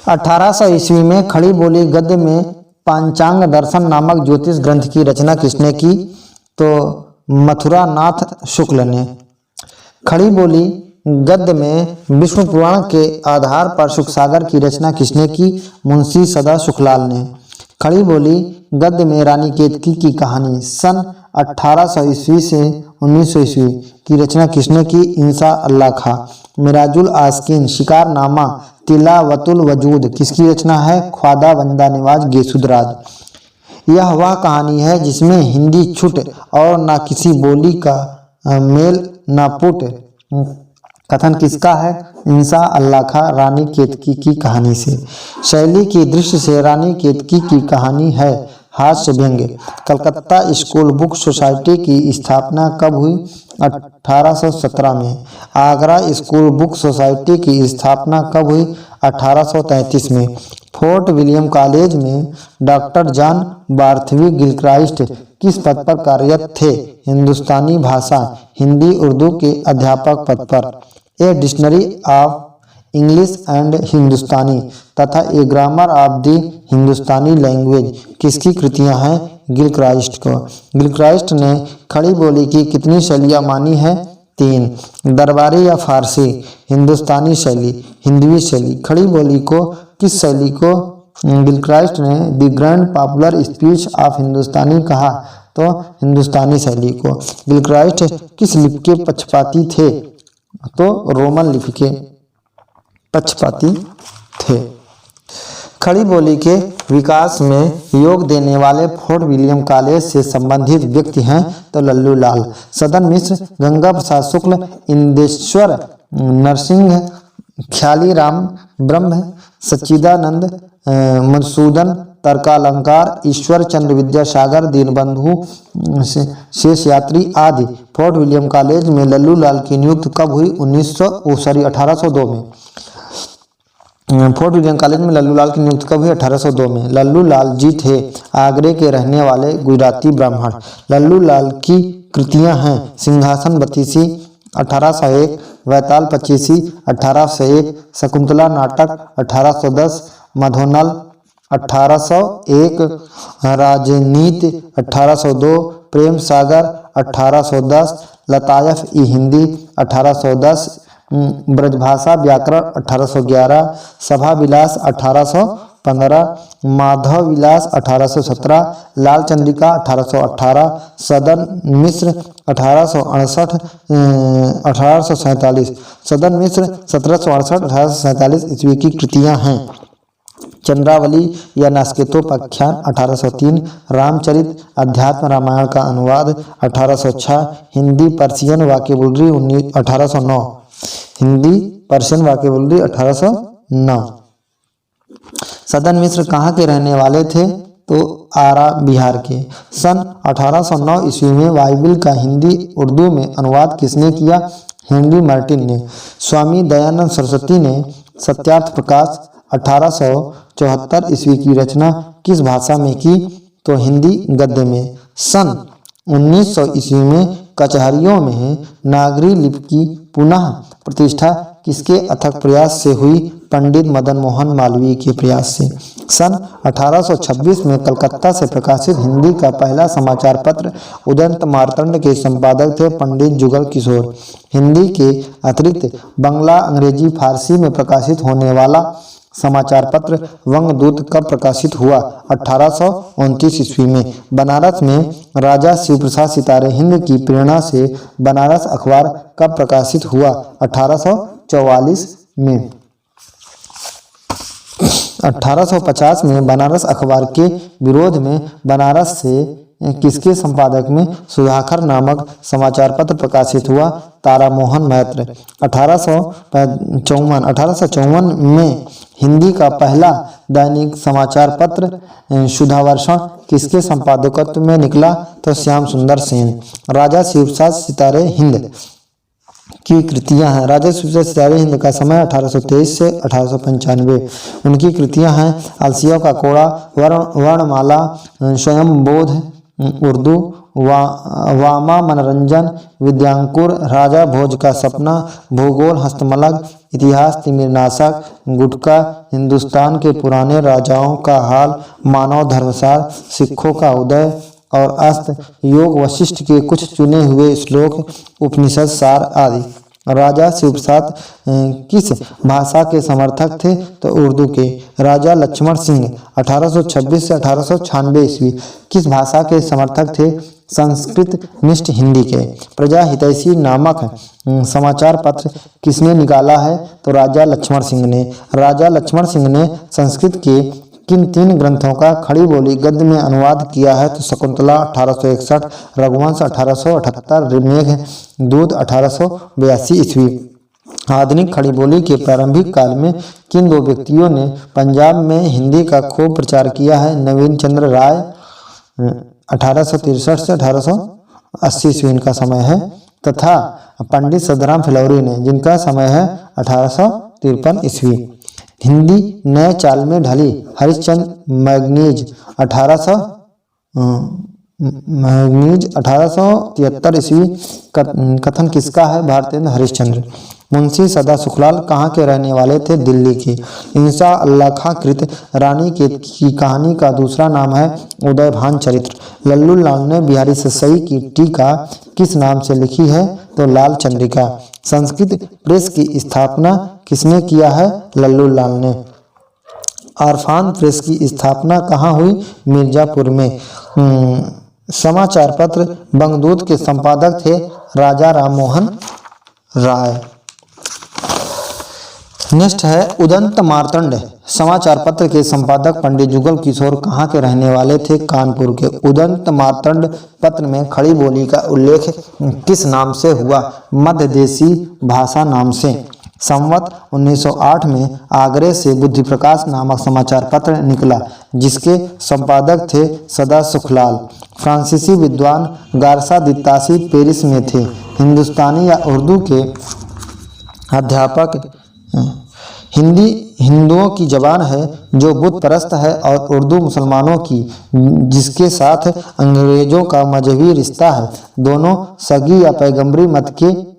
1800 ईस्वी में खड़ी बोली गद्य में पांचांग दर्शन नामक ज्योतिष ग्रंथ की रचना किसने की? तो मथुरा नाथ शुक्ल ने। खड़ी बोली गद्य में विष्णु पुराण के आधार पर सुखसागर की रचना किसने की? मुंशी सदा सुखलाल ने। खड़ी बोली गद्य में रानी केतकी की कहानी सन 1800 ईस्वी से 1900 ईस्वी की रचना किसने की? इंसा अल्लाह खां। मिराजुल आस्किन शिकारनामा तिलावतुल वजूद किसकी रचना है? ख्वाजा बंदा निवाज गेसुदराज। यह वह कहानी है जिसमें हिंदी छुट और न किसी बोली का मेल न पुट। कथन किसका है? इंसा अल्लाह खां रानी केतकी की कहानी से। शैली की दृष्टि से रानी केतकी की कहानी है हास्य व्यंग्य। कलकत्ता स्कूल बुक सोसाइटी की स्थापना कब हुई? 1817 में। आगरा स्कूल बुक सोसाइटी की स्थापना कब हुई? 1833 में। फोर्ट विलियम कॉलेज में डॉक्टर जॉन बार्थवी गिलक्राइस्ट किस पद पर कार्यरत थे? हिंदुस्तानी भाषा हिंदी उर्दू के अध्यापक पद पर। A dictionary of English and Hindustani तथा a grammar of the Hindustani language किसकी कृतियां हैं? गिलक्राइस्ट को। गिलक्राइस्ट ने खड़ी बोली की कितनी शैलियाँ मानी है? 3। दरबारी या फारसी, हिंदुस्तानी शैली, हिंदवी शैली। खड़ी बोली को किस शैली को गिलक्राइस्ट ने the grand popular speech of Hindustani कहा? तो हिंदुस्तानी शैली को। गिलक्राइस्ट किस लिपि के पक्षपाती थे? तो रोमन लिपि के पक्षपाती थे। खड़ी बोली के विकास में योग देने वाले फोर्ट विलियम कॉलेज से संबंधित व्यक्ति हैं तो लल्लू लाल, सदन मिश्र, गंगा प्रसाद शुक्ल, इंदेश्वर नरसिंह, ख्याली राम ब्रह्म, सच्चिदानंद, मधुसूदन तर्कालंकार, ईश्वर चंद्र विद्यासागर, दीनबंधु शेषयात्री आदि। फोर्ट विलियम कॉलेज में लल्लू लाल की नियुक्ति कब हुई? 1802 में। फोर्ट विलियम कॉलेज में लल्लू लाल की नियुक्ति कब हुई? 1802 में। लल्लू लाल जी थे आगरे के रहने वाले गुजराती ब्राह्मण। लल्लू लाल की कृतियां हैं सिंहासन बत्तीसी 1801, वैताल पच्चीसी 1801, शकुंतला नाटक 1810, मधोनल 1801, राजनीति 1802, प्रेम सागर 1810, लतायफ ई हिंदी 1810, ब्रजभाषा व्याकरण 1811, सभा विलास 1815, माधव विलास 1817, लाल चंद्रिका 1818, सदन मिश्र 1847, सदन मिश्र 1768-1847 ईस्वी की कृतियां हैं। चंद्रावली या नास्केतोपाख्यान 1803, रामचरित अध्यात्म रामायण का अनुवाद 1806, हिंदी पर्शियन वाक्यबुलरी 1809, हिंदी पर्शियन वाक्यबुलरी 1809। सदन मिश्र कहाँ के रहने वाले थे? तो आरा बिहार के। सन 1809 ईस्वी में बाइबिल का हिंदी उर्दू में अनुवाद किसने किया? हेनरी मार्टिन ने। स्वामी दयानंद सरस्वती ने सत्यार्थ प्रकाश 1874 ईस्वी की रचना किस भाषा में की? तो हिंदी गद्य में। सन 1900 ईस्वी में कचहरियों में नागरी लिपि की पुनः प्रतिष्ठा किसके अथक प्रयास से हुई? पंडित मदन मोहन मालवीय के प्रयास से। सन 1826 में कलकत्ता से प्रकाशित हिंदी का पहला समाचार पत्र उदंत मार्तंड के संपादक थे पंडित जुगल किशोर। हिंदी के अतिरिक्त बंगला, अंग्रेजी, फारसी में प्रकाशित होने वाला समाचार पत्र वंगदूत कब प्रकाशित हुआ? 1829 ईस्वी में। बनारस में राजा शिवप्रसाद सितारे हिंद की प्रेरणा से बनारस अखबार कब प्रकाशित हुआ? 1844 में। 1850 में बनारस अखबार के विरोध में बनारस से किसके संपादक में सुधाकर नामक समाचार पत्र प्रकाशित हुआ? तारामोहन मैत्र। 1854 में हिंदी का पहला दैनिक समाचार पत्र सुधावर्षण किसके संपादकत्व में निकला? तो श्याम सुंदर सेन। राजा शिवप्रसाद सितारे हिंद की कृतियां हैं। राजा शिवप्रसाद सितारे हिंद का समय 1823 से 1895। उनकी कृतियां हैं अलसियों का कोड़ा, वर्णमाला, स्वयंबोध उर्दू, वामा मनोरंजन, विद्यांकुर, राजा भोज का सपना, भूगोल, हस्तमलक, इतिहास तिमिरनाशक, गुटका, हिंदुस्तान के पुराने राजाओं का हाल, मानव धर्मसार, सिखों का उदय और अस्त, योग वशिष्ठ के कुछ चुने हुए श्लोक, उपनिषद सार आदि। राजा शिवप्रसाद किस भाषा के समर्थक थे? तो उर्दू के। राजा लक्ष्मण सिंह 1826 से 1896 ईस्वी किस भाषा के समर्थक थे? संस्कृत निष्ठ हिंदी के। प्रजा हितैषी नामक समाचार पत्र किसने निकाला है? तो राजा लक्ष्मण सिंह ने। राजा लक्ष्मण सिंह ने संस्कृत के किन 3 ग्रंथों का खड़ी बोली गद्य में अनुवाद किया है? तो शकुंतला 1861, रघुवंश 1878, मेघदूत 1882 ईस्वी। आधुनिक खड़ी बोली के प्रारंभिक काल में किन 2 व्यक्तियों ने पंजाब में हिंदी का खूब प्रचार किया है? नवीन चंद्र राय 1863 से 1880 ईस्वी इनका समय है, तथा पंडित सदाराम फिलौरी ने, जिनका समय है 1853 ईस्वी। हिंदी नए चाल में ढली हरिश्चंद्र मैगनीज 1873 ईस्वी कथन किसका है? भारतेंद्र हरिश्चंद्र। मुंशी सदा सुखलाल कहाँ के रहने वाले थे? दिल्ली के। इंसा अल्लाह खां कृत रानी की कहानी का दूसरा नाम है उदयभान चरित्र। लल्लू लाल ने बिहारी ससाई की टीका किस नाम से लिखी है? तो लाल चंद्रिका। संस्कृत प्रेस की स्थापना किसने किया है? लल्लू लाल ने। आरफान प्रेस की स्थापना कहाँ हुई? मिर्जापुर में। समाचार पत्र बंगदूत के संपादक थे राजा राममोहन राय। नेक्स्ट है उदंत मार्तंड समाचार पत्र के संपादक पंडित जुगल किशोर कहाँ के रहने वाले थे? कानपुर के। उदंत मार्तंड पत्र में खड़ी बोली का उल्लेख किस नाम से हुआ? मध्यदेशी भाषा नाम से। संवत 1908 में आगरे से बुद्धि प्रकाश नामक समाचार पत्र निकला, जिसके संपादक थे सदा सुखलाल। फ्रांसीसी विद्वान गारसा दित्तासी पेरिस में थे। हिंदुस्तानी या उर्दू के अध्यापक। हिंदी हिंदुओं की जबान है जो बुत परस्त है, और उर्दू मुसलमानों की, जिसके साथ अंग्रेजों का मजहबी रिश्ता है। दोनों सगी या पैगंबरी मत के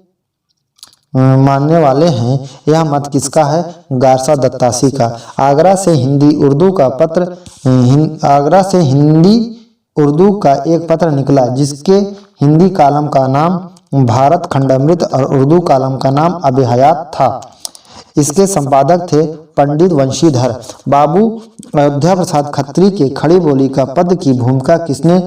मानने वाले हैं। यह मत किसका है? गारसा दत्तासी का। आगरा से हिंदी उर्दू का एक पत्र निकला, जिसके हिंदी कालम का नाम भारत खंडामृत और उर्दू कालम का नाम अबे हयात था। इसके संपादक थे पंडित वंशीधर। बाबू अयोध्या प्रसाद खत्री के खड़ी बोली का पद की भूमिका किसने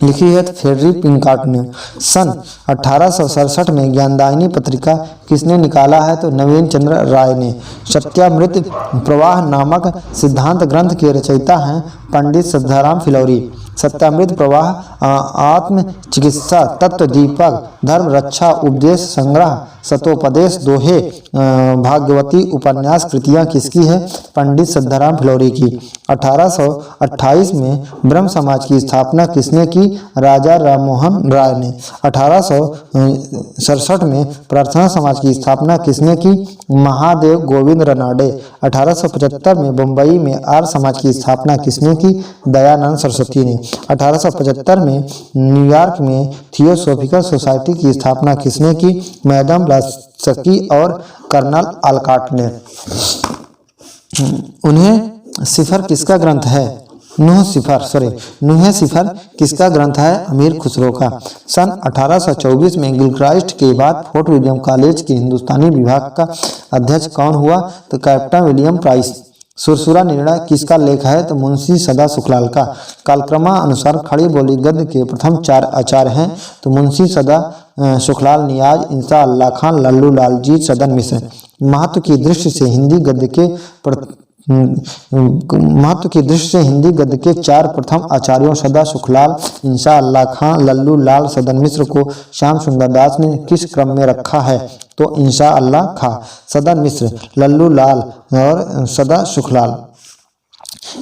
लिखी है? फ्रेडरिक पिंकार्ट ने। सन 1867 में ज्ञानदायिनी पत्रिका किसने निकाला है? तो नवीन चंद्र राय ने। सत्यामृत प्रवाह नामक सिद्धांत ग्रंथ के रचयिता हैं पंडित सदाराम फिलौरी। सत्यामृत प्रवाह आत्म चिकित्सा, तत्व दीपक, धर्म रक्षा, उपदेश संग्रह, सतोपदेश, दोहे, भाग्यवती उपन्यास कृतियाँ किसकी है? पंडित सदाराम फिलौरी की। 1828 में ब्रह्म समाज की स्थापना किसने की? राजा राममोहन राय ने। 1867 में प्रार्थना समाज की स्थापना किसने की? महादेव गोविंद रनाडे। 1875 में बम्बई में आर्य समाज की स्थापना किसने की? दयानंद सरस्वती ने। 1875 में न्यूयॉर्क में थियोसॉफिकल सोसाइटी की स्थापना किसने की? मैडम ब्लास्की और कर्नल आलकाट ने। उन्हें सिफर किसका ग्रंथ है? नुह सिफर किसका ग्रंथ है? अमीर खुसरो का। सन 1824 में गिलक्राइस्ट के बाद फोर्ट विलियम कॉलेज के हिंदुस्तानी विभाग का अध्यक्ष कौन हुआ? तो कैप्टन विलियम प्राइस। सुरसुरा निर्णय किसका लेख है? तो मुंशी सदा सुखलाल का। कालक्रमा अनुसार खड़ी बोली गद्य के प्रथम 4 आचार्य हैं, तो मुंशी सदा सुखलाल, नियाज, इंसा अल्लाह खां, लल्लू लालजी, सदन मिश्र। महत्व की दृष्टि से हिंदी गद्य के 4 प्रथम आचार्यों सदा सुखलाल, इंसा अल्लाह खां, लल्लू लाल, सदन मिश्र को श्याम सुंदर दास ने किस क्रम में रखा है? तो इंसा अल्लाह खां, सदन मिश्र, लल्लू लाल और सदा सुखलाल।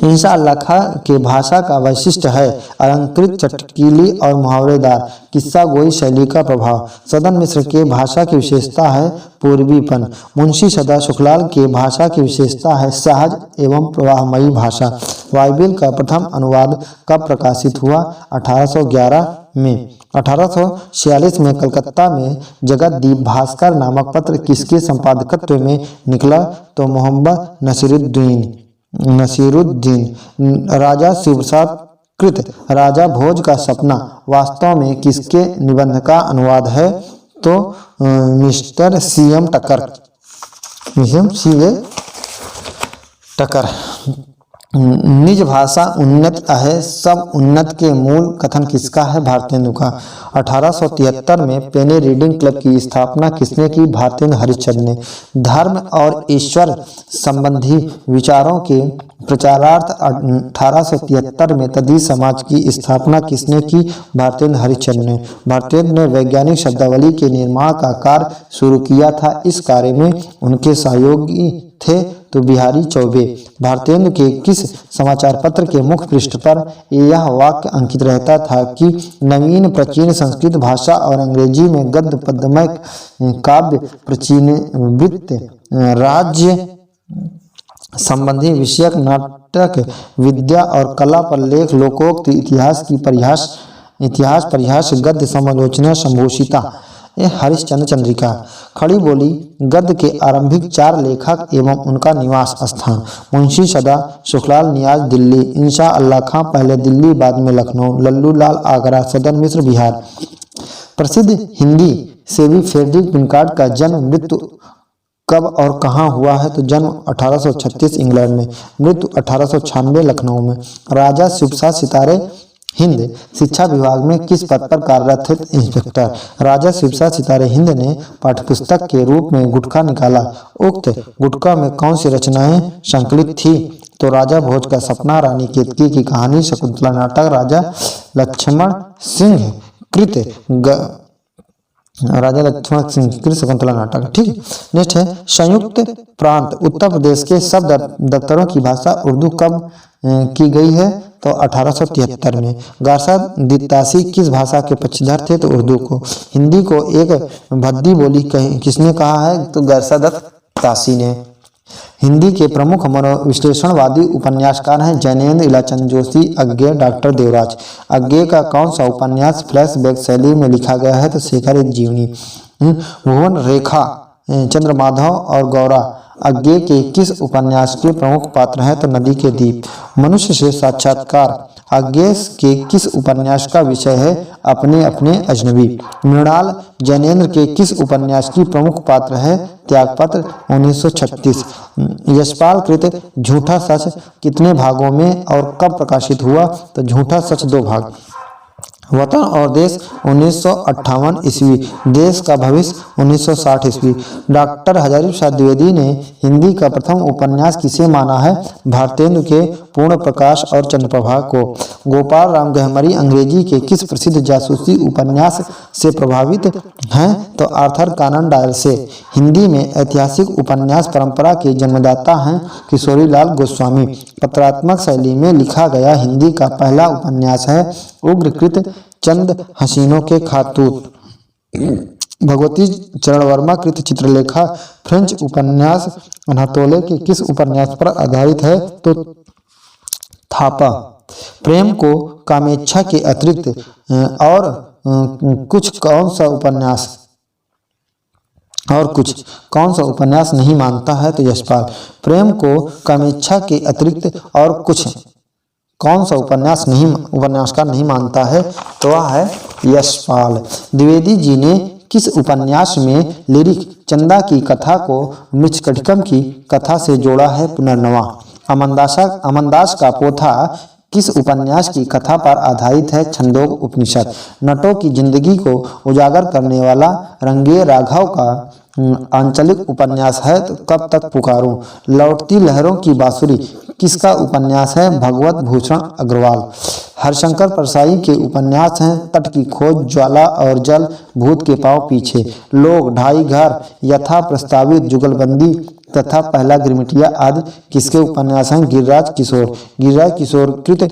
इंसा अल्लाह खां के भाषा का वैशिष्ट्य है अलंकृत, चटकीली और मुहावरेदार किस्सा गोई शैली का प्रभाव। सदन मिश्र के भाषा की विशेषता है पूर्वीपन। मुंशी सदा सुखलाल के भाषा की विशेषता है सहज एवं प्रवाहमयी भाषा। बाइबिल का प्रथम अनुवाद कब प्रकाशित हुआ? 1811 में। 1846 में कलकत्ता में जगतदीप भास्कर नामक पत्र किसके संपादकत्व में निकला? तो मोहम्मद नसीरुद्दीन। राजा शिवप्रसाद कृत राजा भोज का सपना वास्तव में किसके निबंध का अनुवाद है? तो मिस्टर C.M. टकर। निज भाषा उन्नत है सब उन्नत के मूल कथन किसका है? भारतेंदु का। 1873 में पेने रीडिंग क्लब की स्थापना किसने की? भारतेंदु हरिश्चंद्र ने। धर्म और ईश्वर संबंधी विचारों के प्रचारार्थ 1873 में तदी समाज की स्थापना किसने की? भारतेंदु हरिश्चंद्र ने। भारतेंदु ने वैज्ञानिक शब्दावली के निर्माण का कार्य शुरू किया था। इस कार्य में उनके सहयोगी थे तो बिहारी चौबे। भारतेंदु के किस समाचार पत्र के मुख्य पृष्ठ पर यह वाक्य अंकित रहता था कि नवीन प्राचीन संस्कृत भाषा और अंग्रेजी में गद्य पद्यमय काव्य प्राचीन वृत्त राज्य संबंधी विषयक नाटक विद्या और कला पर लेख लोकोक्त इतिहास परिहास गद्य समालोचना संभूषिता हरिश्चंद्र चंद्रिका। खड़ी बोली गद्य के आरंभिक 4 लेखक एवं उनका निवास स्थान। मुंशी सदा सुखलाल नियाज दिल्ली, इंशा अल्लाह खां पहले दिल्ली बाद में लखनऊ, लल्लू लाल आगरा, सदन मिश्र बिहार। प्रसिद्ध हिंदी सेवी फ्रेडरिक पिनकार्ड का जन्म मृत्यु कब और कहाँ हुआ है? तो जन्म 1836 इंग्लैंड में, मृत्यु 1896 लखनऊ में। राजा शिवप्रसाद सितारे हिंद शिक्षा विभाग में किस पद पर कार्यरत थे? इंस्पेक्टर। राजा शिवप्रसाद सितारे हिंद ने पाठ्यपुस्तक के रूप में गुटखा निकाला। उक्त गुटखा में कौन सी रचनाएं संकलित थी? तो राजा भोज का सपना, रानी केतकी की कहानी, शकुंतला नाटक, राजा लक्ष्मण सिंह कृत शकुंतला नाटक। ठीक है। नेक्स्ट है संयुक्त प्रांत उत्तर प्रदेश के सब दफ्तरों की भाषा उर्दू कब की गई है? तो 1873 में। गारसा दित्तासी किस भाषा के पक्षधर थे? तो उर्दू को। हिंदी को एक भद्दी बोली किसने कहा है? तो गारसा दित्तासी ने। हिंदी के प्रमुख मनोविश्लेषणवादी उपन्यासकार हैं जैनेन्द्र, इलाचंद जोशी, अज्ञेय, डॉक्टर देवराज। अज्ञेय का कौन सा उपन्यास फ्लैशबैक शैली में लिखा गया है? तो शेखर एक जीवनी। भुवन रेखा, चंद्रमाधव और गौरा अज्ञेय के किस उपन्यास के प्रमुख पात्र हैं? तो नदी के दीप। मनुष्य से साक्षात्कार अज्ञेय के किस उपन्यास का विषय है? अपने अपने अजनबी। मृणाल जैनेन्द्र के किस उपन्यास की प्रमुख पात्र है? त्यागपत्र 1936। यशपाल कृत झूठा सच कितने भागों में और कब प्रकाशित हुआ? तो झूठा सच 2 भाग। वतन और देश 1958 ईस्वी, देश का भविष्य 1960 ईस्वी। डॉक्टर हजारी प्रसाद द्विवेदी ने हिंदी का प्रथम उपन्यास किसे माना है? भारतेंदु के पूर्ण प्रकाश और चंद्रप्रभा को। गोपाल राम गहमरी अंग्रेजी के किस प्रसिद्ध जासूसी उपन्यास से प्रभावित हैं? तो आर्थर कानन डॉयल से। हिंदी में ऐतिहासिक उपन्यास परंपरा के जन्मदाता हैं किशोरीलाल गोस्वामी। पत्रात्मक शैली में लिखा गया हिंदी का पहला उपन्यास है उग्रकृत चंद हसीनों के खातूत। भगवती चरण वर्मा कृत चित्रलेखा फ्रेंच उपन्यास अनातोले के किस उपन्यास पर आधारित है? तो थापा। प्रेम को कामेच्छा के अतिरिक्त और कुछ कौन सा उपन्यास नहीं मानता है? तो यशपाल। प्रेम को कामेच्छा के अतिरिक्त और कुछ कौन सा उपन्यासकार नहीं मानता है? तो वह है यशपाल। द्विवेदी जी ने किस उपन्यास में लिरिक चंदा की कथा को मृच्छकटिकम की कथा से जोड़ा है? पुनर्नवा। अमनदास का पोथा किस उपन्यास की कथा पर आधारित है? छंदोग उपनिषद। नटों की जिंदगी को उजागर करने वाला रंगे राघव का आंचलिक उपन्यास है तो कब तक पुकारूं। लौटती लहरों की बांसुरी किसका उपन्यास है? भगवत भूषण अग्रवाल। हरिशंकर परसाई के उपन्यास हैं तट की खोज, ज्वाला और जल, भूत के पांव पीछे, लोग, ढाई घर, यथा प्रस्तावित, जुगलबंदी तथा पहला गिरमिटिया आदि किसके उपन्यास हैं? गिरिराज किशोर कृत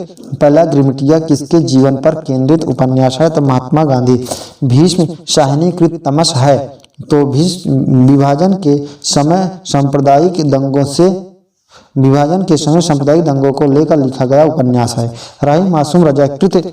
पहला गिरमिटिया किसके जीवन पर केंद्रित उपन्यास है? तो महात्मा गांधी। भीष्म शाहिनी कृत तमस है तो विभाजन के समय सांप्रदायिक दंगों को लेकर लिखा गया उपन्यास है। राही मासूम रजा कृत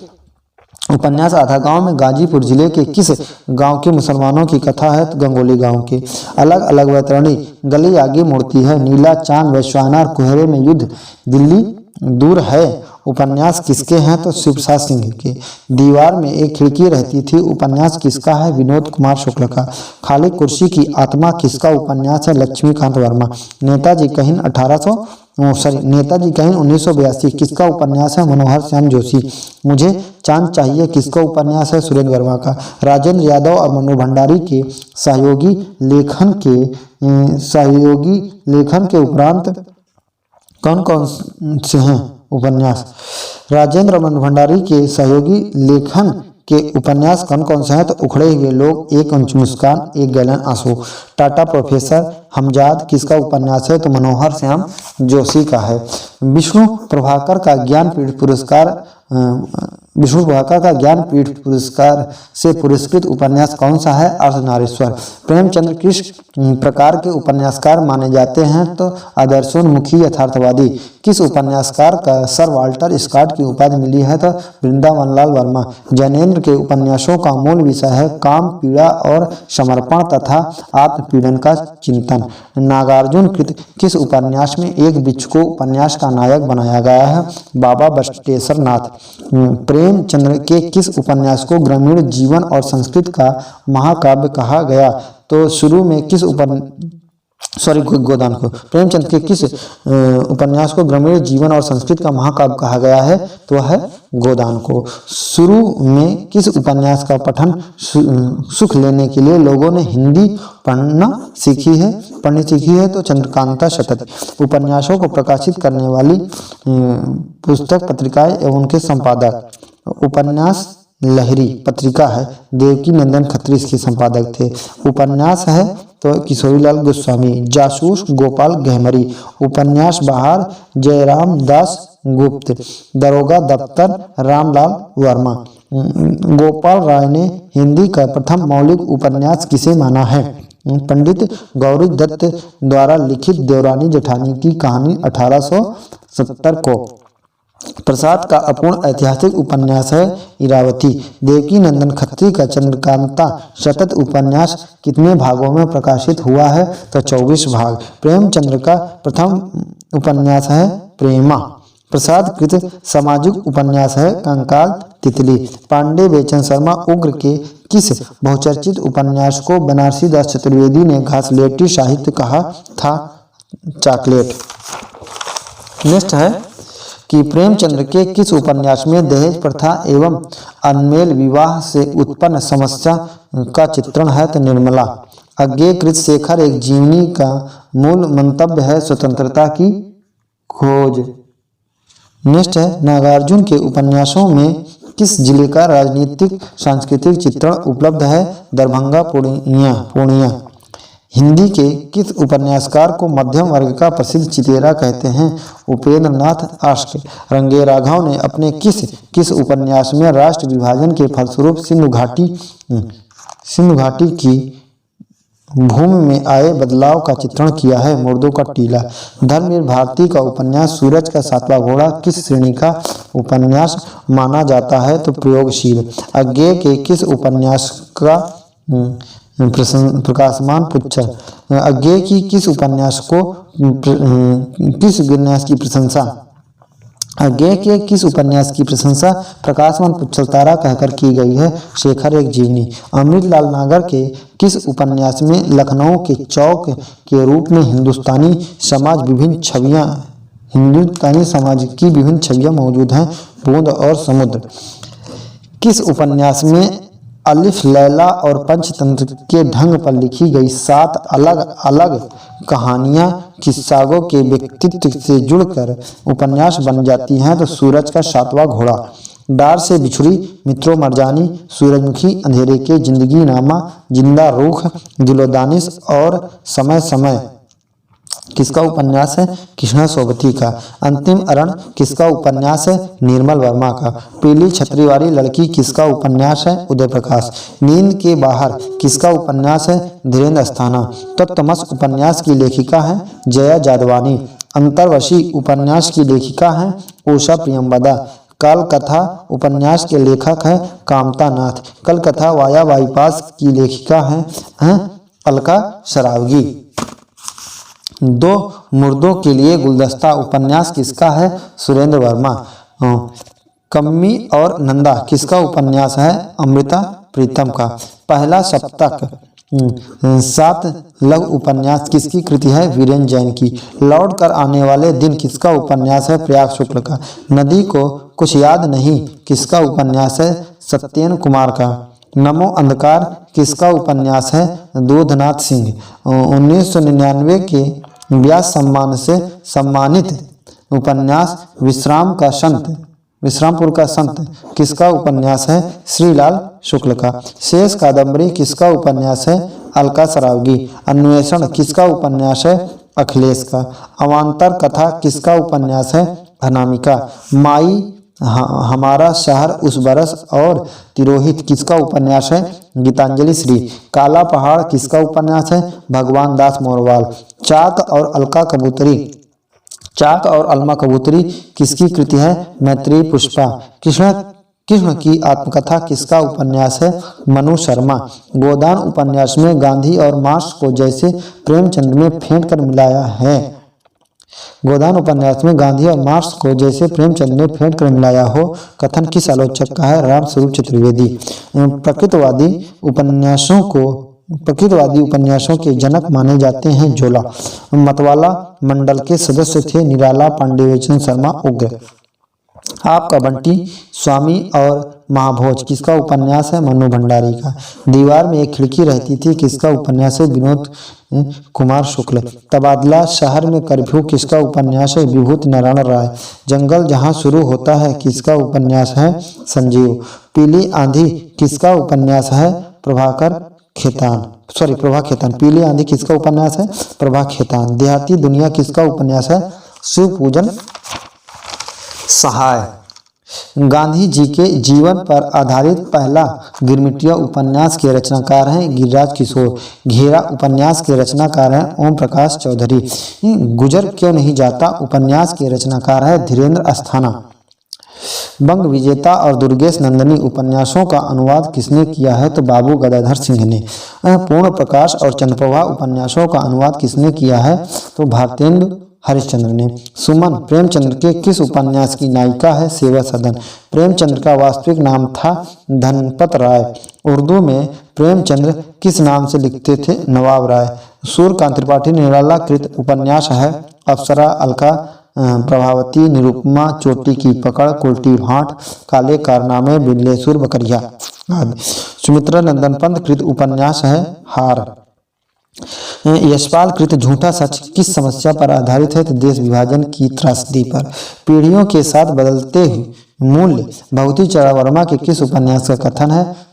उपन्यास आधा गांव में गाजीपुर जिले के किस गांव के मुसलमानों की कथा है? तो गंगोली गांव के। अलग अलग वैतरणी, गली आगे मुड़ती है, नीला चांद, वैश्वानर, कुहरे में युद्ध, दिल्ली दूर है उपन्यास किसके हैं? तो शिवप्रसाद सिंह के। दीवार में एक खिड़की रहती थी उपन्यास किसका है? विनोद कुमार शुक्ल का। खाली कुर्सी की आत्मा किसका उपन्यास है? लक्ष्मीकांत वर्मा। नेताजी कहीन 1982 किसका उपन्यास है? मनोहर श्याम जोशी। मुझे चांद चाहिए किसका उपन्यास है? सुरेंद्र वर्मा का। राजेंद्र यादव और मनु भंडारी के सहयोगी लेखन के उपरांत कौन कौन से हैं उपन्यास? राजेंद्र मनु भंडारी के सहयोगी लेखन के उपन्यास कौन कौन से हैं? तो उखड़े हुए लोग, एक मुस्कान, एक गैलन आंसू। टाटा प्रोफेसर हमजाद किसका उपन्यास है? तो मनोहर श्याम जोशी का है। विष्णु प्रभाकर का ज्ञानपीठ पुरस्कार से पुरस्कृत उपन्यास कौन सा है? अर्धनारीश्वर। प्रेमचंद्र किस प्रकार के उपन्यासकार माने जाते हैं? तो आदर्शोन्मुखी यथार्थवादी। किस उपन्यासकार का सर वाल्टर स्कॉट की उपाधि मिली है? तो वृंदावनलाल वर्मा। जैनेन्द्र के उपन्यासों का मूल विषय है काम, पीड़ा और समर्पण तथा आत्मपीड़न का चिंतन। नागार्जुन कृत किस उपन्यास में एक बिच्छू को उपन्यास का नायक बनाया गया है? बाबा बटेश्वर नाथ। प्रेमचंद्र के किस उपन्यास को ग्रामीण जीवन और संस्कृति का महाकाव्य कहा गया? तो शुरू में किस गोदान को। प्रेमचंद के किस उपन्यास को ग्रामीण जीवन और संस्कृति का महाकाव्य कहा गया है? तो वह है गोदान को। शुरू में किस उपन्यास का पठन सुख लेने के लिए लोगों ने हिंदी पढ़नी सीखी है? तो चंद्रकांता शतक। उपन्यासों को प्रकाशित करने वाली पुस्तक पत्रिकाएं एवं उनके संपादक। उपन्यास लहरी पत्रिका है, देवकी नंदन खत्री इसके संपादक थे। उपन्यास है तो किशोरीलाल गोस्वामी। जासूस गोपाल गहमरी। उपन्यास बहार जयराम दास गुप्त। दरोगा दफ्तर रामलाल वर्मा। गोपाल राय ने हिंदी का प्रथम मौलिक उपन्यास किसे माना है? पंडित गौरी दत्त द्वारा लिखित देवरानी जेठानी की कहानी 1870 को। प्रसाद का अपूर्ण ऐतिहासिक उपन्यास है इरावती। देवकी नंदन खत्री का चंद्रकांता शतक उपन्यास कितने भागों में प्रकाशित हुआ है? तो 24 भाग। प्रेमचंद्र का प्रथम उपन्यास है प्रेमा। प्रसाद कृत सामाजिक उपन्यास है कंकाल तितली। पांडे बेचन शर्मा उग्र के किस बहुचर्चित उपन्यास को बनारसी दास चतुर्वेदी ने घासलेटी साहित्य कहा था? चॉकलेट। नेक्स्ट है कि प्रेमचंद्र के किस उपन्यास में दहेज प्रथा एवं अनमेल विवाह से उत्पन्न समस्या का चित्रण है? तो निर्मला। अज्ञेयकृत शेखर एक जीवनी का मूल मंतव्य है स्वतंत्रता की खोज। नेक्स्ट है नागार्जुन के उपन्यासों में किस जिले का राजनीतिक सांस्कृतिक चित्रण उपलब्ध है? दरभंगा पूर्णिया। हिंदी के किस उपन्यासकार को मध्यम वर्ग का प्रसिद्ध चितेरा कहते हैं? उपेंद्र नाथ आष्ट। रंगे राघव ने अपने किस उपन्यास में राष्ट्र विभाजन के फलस्वरूप सिंधु घाटी की भूमि में आए बदलाव का चित्रण किया है? मुर्दों का टीला। धर्मवीर भारती का उपन्यास सूरज का सातवां घोड़ा किस श्रेणी का उपन्यास माना जाता है? तो प्रयोगशील। अज्ञेय के किस उपन्यास का प्रकाशमान पुच्छर। अज्ञेय की किस उपन्यास की प्रशंसा? अज्ञेय के किस उपन्यास की प्रशंसा प्रकाशमान पुच्छर तारा कहकर की गई है? शेखर एक जीवनी। अमृतलाल नागर के किस उपन्यास में लखनऊ के चौक के रूप में हिंदुस्तानी समाज की विभिन्न छवियां मौजूद हैं? बूंद और समुद्र। किस उपन्यास में अलिफ लैला और पंचतंत्र के ढंग पर लिखी गई 7 अलग अलग कहानियां किस्सागो के व्यक्तित्व से जुड़कर उपन्यास बन जाती हैं? तो सूरज का सातवां घोड़ा। डार से बिछुड़ी, मित्रों मरजानी, सूरजमुखी, अंधेरे के, जिंदगी नामा, जिंदा रूख, दिलोदानिश और समय समय किसका उपन्यास है? कृष्णा सोबती का। अंतिम अरण किसका उपन्यास है? निर्मल वर्मा का। पीली छतरी वाली लड़की किसका उपन्यास है? उदय प्रकाश। नींद के बाहर किसका उपन्यास है? धीरेन्द्र अस्थाना। तत्वमस उपन्यास की लेखिका है जया जादवानी। अंतर्वशी उपन्यास की लेखिका है उषा प्रियंवदा। काल कथा उपन्यास के लेखक हैं कामता नाथ। कल कथा वाया बाईपास की लेखिका हैं अलका सरावगी। दो मुर्दों के लिए गुलदस्ता उपन्यास किसका है? सुरेंद्र वर्मा। कम्मी और नंदा किसका उपन्यास है? अमृता प्रीतम का। पहला सप्तक 7 लघु उपन्यास किसकी कृति है? वीरेंद्र जैन की। लौट कर आने वाले दिन किसका उपन्यास है? प्रयाग शुक्ल का। नदी को कुछ याद नहीं किसका उपन्यास है? सत्येन कुमार का। नमो अंधकार किसका उपन्यास है? दूधनाथ सिंह। 1999 के व्यास सम्मान से सम्मानित उपन्यास विश्रामपुर का संत किसका उपन्यास है? श्रीलाल शुक्ल का। शेष कादम्बरी किसका उपन्यास है? अलका सरावगी। अन्वेषण किसका उपन्यास है? अखिलेश का। अवान्तर कथा किसका उपन्यास है? अनामिका। माई हमारा शहर उस बरस और तिरोहित किसका उपन्यास है? गीतांजलि श्री। काला पहाड़ किसका उपन्यास है? भगवान दास मोरवाल। चाक और अलमा कबूतरी किसकी कृति है? मैत्रेयी पुष्पा। कृष्ण की आत्मकथा किसका उपन्यास है? मनु शर्मा। गोदान उपन्यास में गांधी और मार्क्स को जैसे प्रेमचंद में फेंट कर मिलाया है। गोदान उपन्यास में गांधी और मार्क्स को जैसे प्रेमचंद ने फेंट कर मिलाया हो कथन किस आलोचक का है? राम स्वरूप चतुर्वेदी। प्रकृतवादी उपन्यासों के जनक माने जाते हैं झोला। मतवाला मंडल के सदस्य थे निराला पांडेयचंद शर्मा उग्र। आपका बंटी स्वामी और महाभोज किसका उपन्यास है? मनु भंडारी का। दीवार में एक खिड़की रहती थी किसका उपन्यास है? विनोद कुमार शुक्ल। तबादला शहर में कर्फ्यू किसका उपन्यास है? विभूति नारायण राय। जंगल जहां शुरू होता है किसका उपन्यास है? संजीव। पीली आंधी किसका उपन्यास है? प्रभा खेतान। पीली आंधी किसका उपन्यास है? प्रभा खेतान। देहाती दुनिया किसका उपन्यास है? शिवपूजन सहाय। गांधी जी के जीवन पर आधारित पहला गिरमिटिया उपन्यास के रचनाकार हैं गिरिराज किशोर। घेरा उपन्यास के रचनाकार हैं ओम प्रकाश चौधरी। गुजर क्यों नहीं जाता उपन्यास के रचनाकार है धीरेन्द्र अस्थाना। बंग विजेता और दुर्गेश नंदिनी उपन्यासों का अनुवाद किसने किया है? तो बाबू गदाधर सिंह ने। पूर्ण प्रकाश और चंद्रप्रभा उपन्यासों का अनुवाद किसने किया है? तो भारतेंदु हरिश्चंद्र ने। सुमन प्रेमचंद्र के किस उपन्यास की नायिका है? सेवा सदन। प्रेमचंद्र का वास्तविक नाम था धनपत राय। उर्दू में प्रेमचंद्र किस नाम से लिखते थे? नवाब राय। सूर्यकांत त्रिपाठी निराला कृत उपन्यास है अप्सरा, अलका, प्रभावती, निरुपमा, चोटी की पकड़, कुल्टी भाट, काले कारनामे, बिल्लेसुर बकरिया आदि। सुमित्रा नंदन पंत कृत उपन्यास है हार। यशपाल कृत झूठा सच किस समस्या पर आधारित है? तो देश विभाजन की त्रासदी पर। पीढ़ियों के साथ बदलते मूल्य भगवती चरण वर्मा के किस उपन्यास का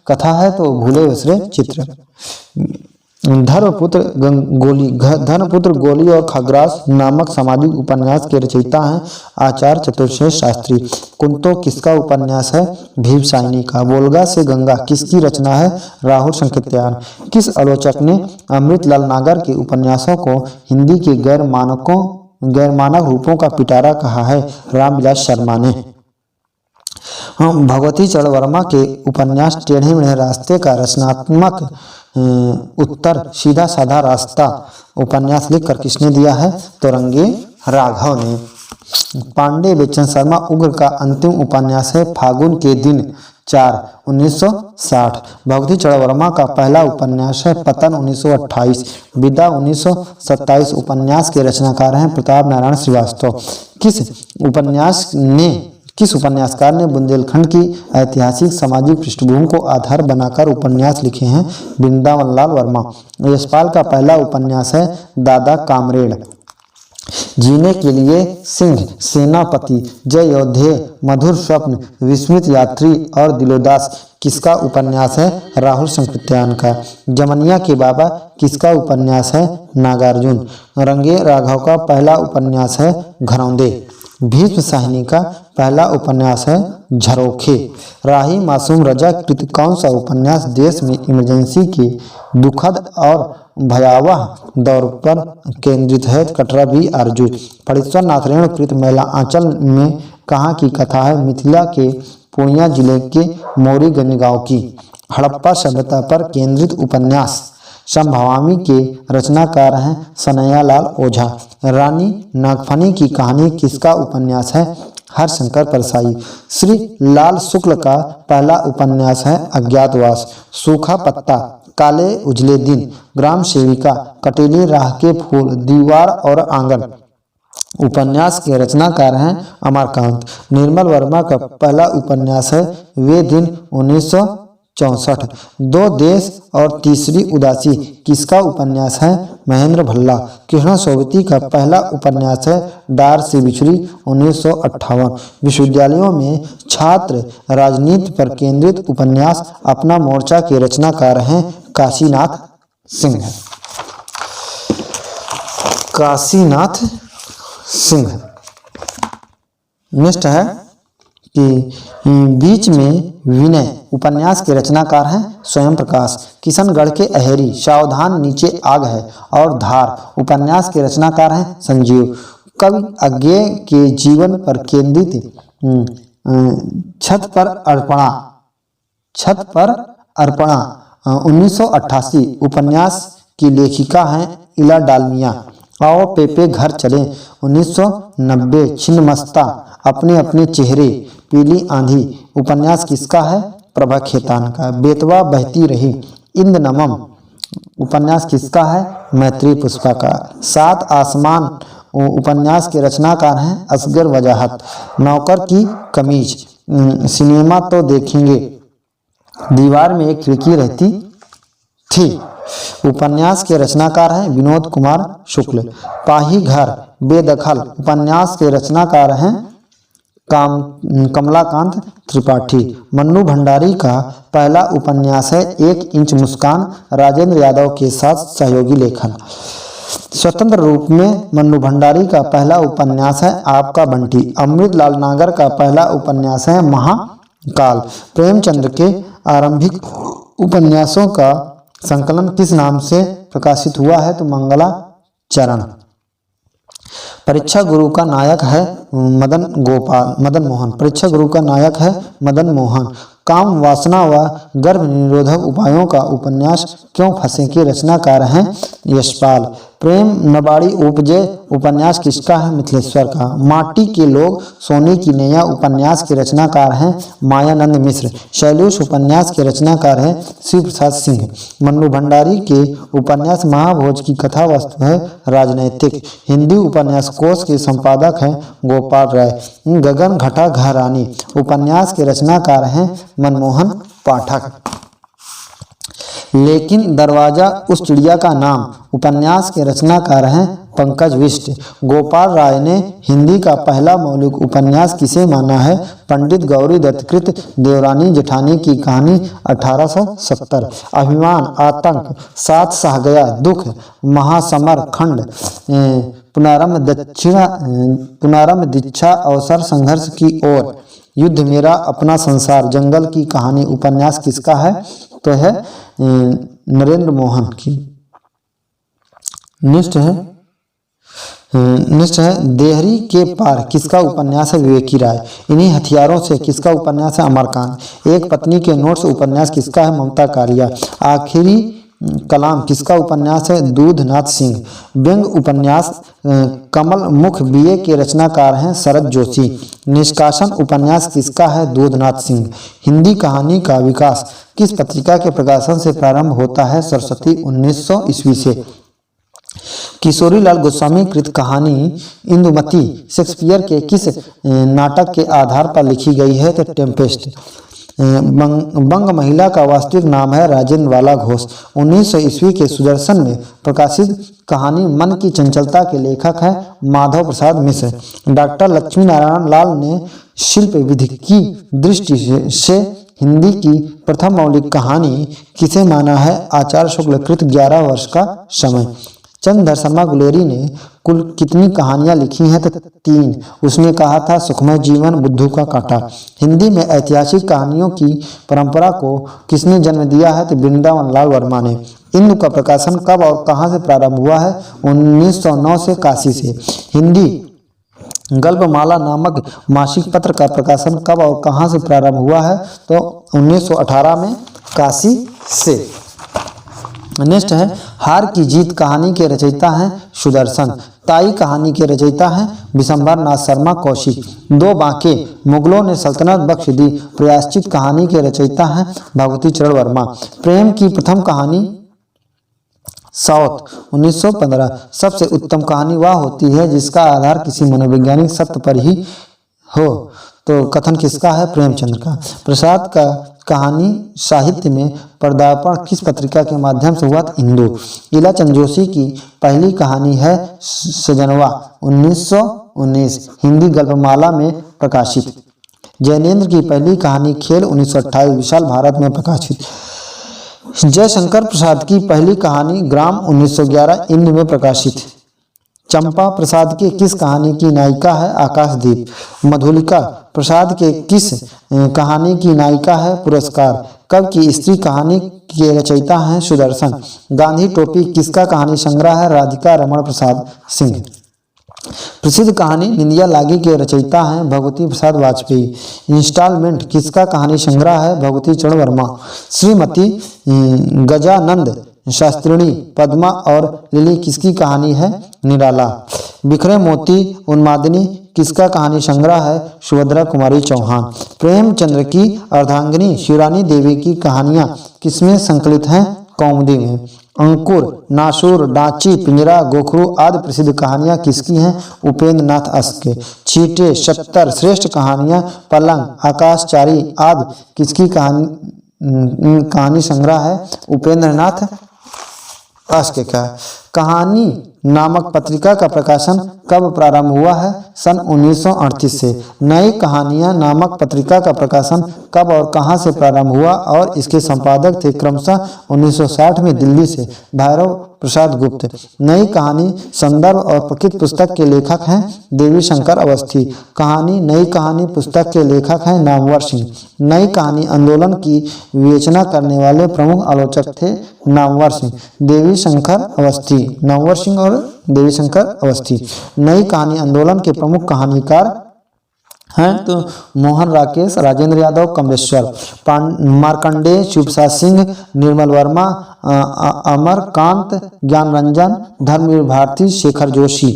कथा है? तो भूले बिसरे चित्र। धर्मपुत्र गोली और खग्रास नामक सामाजिक उपन्यास के रचयिता हैं आचार्य चतुर्सेन शास्त्री। कुंतो किसका उपन्यास है? भीमसाइनी का। वोल्गा से गंगा किसकी रचना है? राहुल संकृत्यायन। किस आलोचक ने अमृतलाल नागर के उपन्यासों को हिंदी के गैर मानक रूपों का पिटारा कहा है? रामविलास शर्मा ने। भगवती चरण वर्मा के उपन्यास टेढ़े मेढ़े रास्ते का रचनात्मक उत्तर सीधा साधा रास्ता उपन्यास लिखकर किसने दिया है? तो रंगे राघव ने। पांडे बेचन शर्मा उग्र का अंतिम उपन्यास है फागुन के दिन 4 1960। भगवती चरण वर्मा का पहला उपन्यास है पतन 1928। विदा 1927 उपन्यास के रचनाकार हैं प्रताप नारायण श्रीवास्तव। किस उपन्यासकार ने बुंदेलखंड की ऐतिहासिक सामाजिक पृष्ठभूमि को आधार बनाकर उपन्यास लिखे हैं? वृंदावन लाल वर्मा। यशपाल का पहला उपन्यास है दादा कामरेड। जीने के लिए सिंह, सेनापति, जय योद्धे, मधुर स्वप्न, विस्मित यात्री और दिलोदास किसका उपन्यास है? राहुल संकृत्यायन का। जमनिया के बाबा किसका उपन्यास है? नागार्जुन। रंगे राघव का पहला उपन्यास है घरौंदे। भीष्म साहिनी का पहला उपन्यास है झरोखे। राही मासूम रजा कृत कौन सा उपन्यास देश में इमरजेंसी के दुखद और भयावह दौर पर केंद्रित है? कटरा भी आरजू। फणीश्वर नाथ रेणु कृत महिला आंचल में कहाँ की कथा है? मिथिला के पूर्णिया जिले के मोरीगंज गांव की। हड़प्पा सभ्यता पर केंद्रित उपन्यास संभवामी के रचनाकार हैं सनैयालाल ओझा। रानी नागफनी की कहानी किसका उपन्यास है? हरशंकर परसाई। श्री लाल शुक्ल का पहला उपन्यास है अज्ञातवास। सूखा पत्ता, काले उजले दिन, ग्राम सेविका, कटीली राह के फूल, दीवार और आंगन उपन्यास के रचनाकार हैं अमरकांत। निर्मल वर्मा का पहला उपन्यास है वे दिन 1964। दो देश और तीसरी उदासी किसका उपन्यास है? महेंद्र भल्ला। कृष्ण सोबती का पहला उपन्यास है डार से बिछड़ी 1958। विश्वविद्यालयों में छात्र राजनीति पर केंद्रित उपन्यास अपना मोर्चा के रचनाकार हैं काशीनाथ सिंह। काशीनाथ सिंह। नेक्स्ट है कि बीच में विनय उपन्यास के रचनाकार हैं स्वयं प्रकाश। किशनगढ़ के अहेरी, सावधान नीचे आग है और धार उपन्यास के रचनाकार हैं संजीव। कवि अज्ञेय के जीवन पर केंद्रित छत पर अर्पणा 1988 उपन्यास की लेखिका हैं इला डालमिया। आओ पेपे घर चले 1990। छिन्नमस्ता, अपने अपने चेहरे, पीली आंधी उपन्यास किसका है? प्रभा खेतान का। बेतवा बहती रही, इंद नमम उपन्यास किसका है? मैत्री पुष्पा का। सात आसमान उपन्यास के रचनाकार हैं असगर वजाहत। नौकर की कमीज, सिनेमा तो देखेंगे, दीवार में एक खिड़की रहती थी उपन्यास के रचनाकार हैं विनोद कुमार शुक्ल। पाही घर, बेदखल उपन्यास के रचनाकार हैं कमलाकांत त्रिपाठी। मन्नू भंडारी का पहला उपन्यास है 1 इंच मुस्कान, राजेंद्र यादव के साथ सहयोगी लेखन। स्वतंत्र रूप में मन्नू भंडारी का पहला उपन्यास है आपका बंटी। अमृतलाल नागर का पहला उपन्यास है महाकाल। प्रेमचंद्र के आरंभिक उपन्यासों का संकलन किस नाम से प्रकाशित हुआ है? तो मंगला चरण। परीक्षा गुरु का नायक है मदन मोहन। परीक्षा गुरु का नायक है मदन मोहन। काम वासना व गर्भ निरोधक उपायों का उपन्यास क्यों फंसे के रचनाकार हैं यशपाल। प्रेम नबाड़ी उपजे उपन्यास किसका है? मिथिलेश्वर का। माटी के लोग सोने की नैया उपन्यास के रचनाकार हैं मायानंद मिश्र। शैलूष उपन्यास के रचनाकार हैं शिव प्रसाद सिंह। मन्नू भंडारी के उपन्यास महाभोज की कथा वस्तु है राजनैतिक। हिंदी उपन्यास कोश के संपादक हैं गोपाल राय। गगन घटा घरानी उपन्यास के रचनाकार हैं मनमोहन पाठक। लेकिन दरवाजा उस चिड़िया का नाम उपन्यास के रचनाकार हैं पंकज बिष्ट। गोपाल राय ने हिंदी का पहला मौलिक उपन्यास किसे माना है? पंडित गौरी दत्त कृत देवरानी जेठानी की कहानी 1870। अभिमान, आतंक, साथ सह गया, दुख, महासमर खंड, पुनरम दीक्षा, अवसर संघर्ष की ओर, युद्ध मेरा अपना संसार, जंगल की कहानी उपन्यास किसका है? तो है नरेंद्र मोहन की। नेक्स्ट है देहरी के पार किसका उपन्यास है? विवेकी राय। इन्हीं हथियारों से किसका उपन्यास है? अमरकांत। एक पत्नी के नोट्स उपन्यास किसका है? ममता कालिया। आखिरी कलाम किसका उपन्यास है? दूधनाथ सिंह। व्यंग उपन्यास कमल मुख बीए के रचनाकार हैं शरद जोशी। निष्कासन उपन्यास किसका है? दूधनाथ सिंह। हिंदी कहानी का विकास किस पत्रिका के प्रकाशन से प्रारंभ होता है? सरस्वती 1900 ईस्वी से। किशोरीलाल गोस्वामी कृत कहानी इंदुमती शेक्सपियर के किस नाटक के आधार पर लिखी गई है? तो टेम्पेस्ट। बंग महिला का वास्तविक नाम है राजेंद्र वाला घोष। 1900 ईस्वी के सुदर्शन में प्रकाशित कहानी मन की चंचलता के लेखक हैं माधव प्रसाद मिश्र। डॉक्टर लक्ष्मी नारायण लाल ने शिल्प विधि की दृष्टि से हिंदी की प्रथम मौलिक कहानी किसे माना है? आचार्य शुक्ल कृत 11 वर्ष का समय। चंद्रधर शर्मा गुलेरी ने कुल कितनी कहानियां लिखी हैं? तो 3। उसने कहा था सुखमय जीवन, बुद्धू का कांटा। हिंदी में ऐतिहासिक कहानियों की परंपरा को किसने जन्म दिया है? तो वृंदावन लाल वर्मा ने। इंदु का प्रकाशन कब और कहां से प्रारंभ हुआ है? 1909 से काशी से। हिंदी गल्पमाला नामक मासिक पत्र का प्रकाशन कब और कहां से प्रारंभ हुआ है? तो 1918 में काशी से। नेक्स्ट है हार की जीत कहानी के रचयिता हैं सुदर्शन। ताई कहानी के रचयिता हैं विशंबर नाथ शर्मा कौशिक। 2 बांके मुगलों ने सल्तनत बख्श दी प्रायश्चित कहानी के रचयिता हैं भगवती चरण वर्मा। प्रेम की प्रथम कहानी साउथ 1915। सबसे उत्तम कहानी वह होती है जिसका आधार किसी मनोवैज्ञानिक सत्य पर ही हो। तो कथन किसका है? प्रेमचंद्र का। प्रसाद का कहानी साहित्य में पदार्पण किस पत्रिका के माध्यम से हुआ? इंदु। लीलाचंद जोशी की पहली कहानी है सजनवा 1919, हिंदी गल्पमाला में प्रकाशित। जैनेन्द्र की पहली कहानी खेल 1928, विशाल भारत में प्रकाशित। जयशंकर प्रसाद की पहली कहानी ग्राम 1911, इंद में प्रकाशित। चंपा प्रसाद के किस कहानी की नायिका है? आकाशदीप। मधुलिका प्रसाद के किस कहानी की नायिका है? पुरस्कार। कब की स्त्री कहानी के रचयिता हैं सुदर्शन। गांधी टोपी किसका कहानी संग्रह है? राधिका रमण प्रसाद सिंह। प्रसिद्ध कहानी निंदिया लागी के रचयिता हैं भगवती प्रसाद वाजपेयी। इंस्टॉलमेंट किसका कहानी संग्रह है? भगवती चरण वर्मा। श्रीमती गजानंद शास्त्रिणी, पद्मा और लिली किसकी कहानी है? निराला। बिखरे मोती उन्मादिनी किसका कहानी संग्रह है? सुभद्रा कुमारी चौहान। प्रेमचंद्र की अर्धांगिनी शिवरानी देवी की कहानियां किसमें संकलित हैं? कौमुदी में। अंकुर, नासूर, डांची, पिंजरा, गोखरू आदि प्रसिद्ध कहानियां किसकी हैं? उपेंद्र नाथ अश्क के। छींटे, 70 श्रेष्ठ कहानियां, पलंग, आकाशचारी आदि किसकी कहानी संग्रह है? उपेंद्र नाथ अश्क का। कहानी नामक पत्रिका का प्रकाशन कब प्रारंभ हुआ है? सन 1938 से। नई कहानियां नामक पत्रिका का प्रकाशन कब और कहां से प्रारंभ हुआ और इसके संपादक थे क्रमशः 1960 में दिल्ली से भैरव प्रसाद गुप्त। नई कहानी संदर्भ और प्रकृत पुस्तक के लेखक हैं देवी शंकर अवस्थी। कहानी नई कहानी पुस्तक के लेखक हैं नामवर सिंह। नई कहानी आंदोलन की विवेचना करने वाले प्रमुख आलोचक थे नामवर सिंह, देवी शंकर अवस्थी। नामवर सिंह और देवी शंकर अवस्थी नई कहानी आंदोलन के प्रमुख कहानीकार हैं। तो मोहन राकेश, राजेंद्र यादव, कमलेश्वर, मार्कंडेय, शिवप्रसाद सिंह, निर्मल वर्मा, अमरकांत, ज्ञानरंजन, धर्मवीर भारती, शेखर जोशी।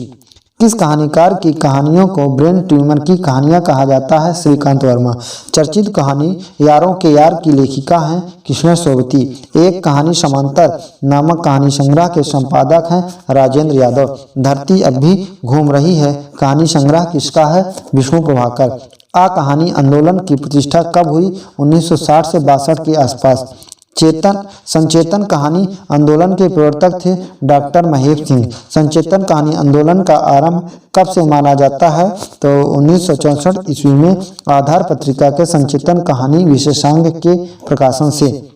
किस कहानीकार की कहानियों को ब्रेन ट्यूमर की कहानियां कहा जाता है? श्रीकांत वर्मा। चर्चित कहानी यारों के यार की लेखिका हैं कृष्ण सोबती। एक कहानी समांतर नामक कहानी संग्रह के संपादक हैं राजेंद्र यादव। धरती अब भी घूम रही है कहानी संग्रह किसका है? विष्णु प्रभाकर। आ कहानी आंदोलन की प्रतिष्ठा कब हुई? 1960 से 62 के आसपास। संचेतन कहानी आंदोलन के प्रवर्तक थे डॉक्टर महेश सिंह। संचेतन कहानी आंदोलन का आरंभ कब से माना जाता है? तो 1964 ईस्वी में आधार पत्रिका के संचेतन कहानी विशेषांक के प्रकाशन से।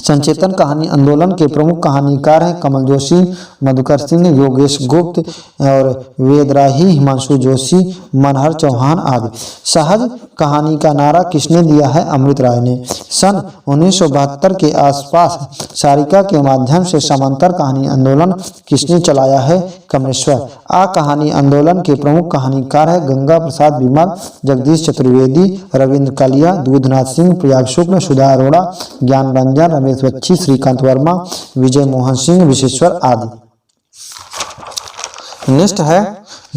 संचेतन कहानी आंदोलन के प्रमुख कहानीकार हैं कमल जोशी, मधुकर सिंह, योगेश गुप्त और वेदराही, हिमांशु जोशी, मनहर चौहान आदि। सहज कहानी का नारा किसने दिया है? अमृत राय ने। सन 1972 के आसपास सारिका के माध्यम से समांतर कहानी आंदोलन किसने चलाया है? कमलेश्वर। आ कहानी आंदोलन के प्रमुख कहानीकार है गंगा प्रसाद बिमल, जगदीश चतुर्वेदी, रविंद्र कालिया, दूधनाथ सिंह, प्रयाग शुक्ल, सुधा अरोड़ा, ज्ञान रंजन, रमेश बच्ची, श्रीकांत वर्मा, विजय मोहन सिंह, विशेश्वर आदि। नेक्स्ट है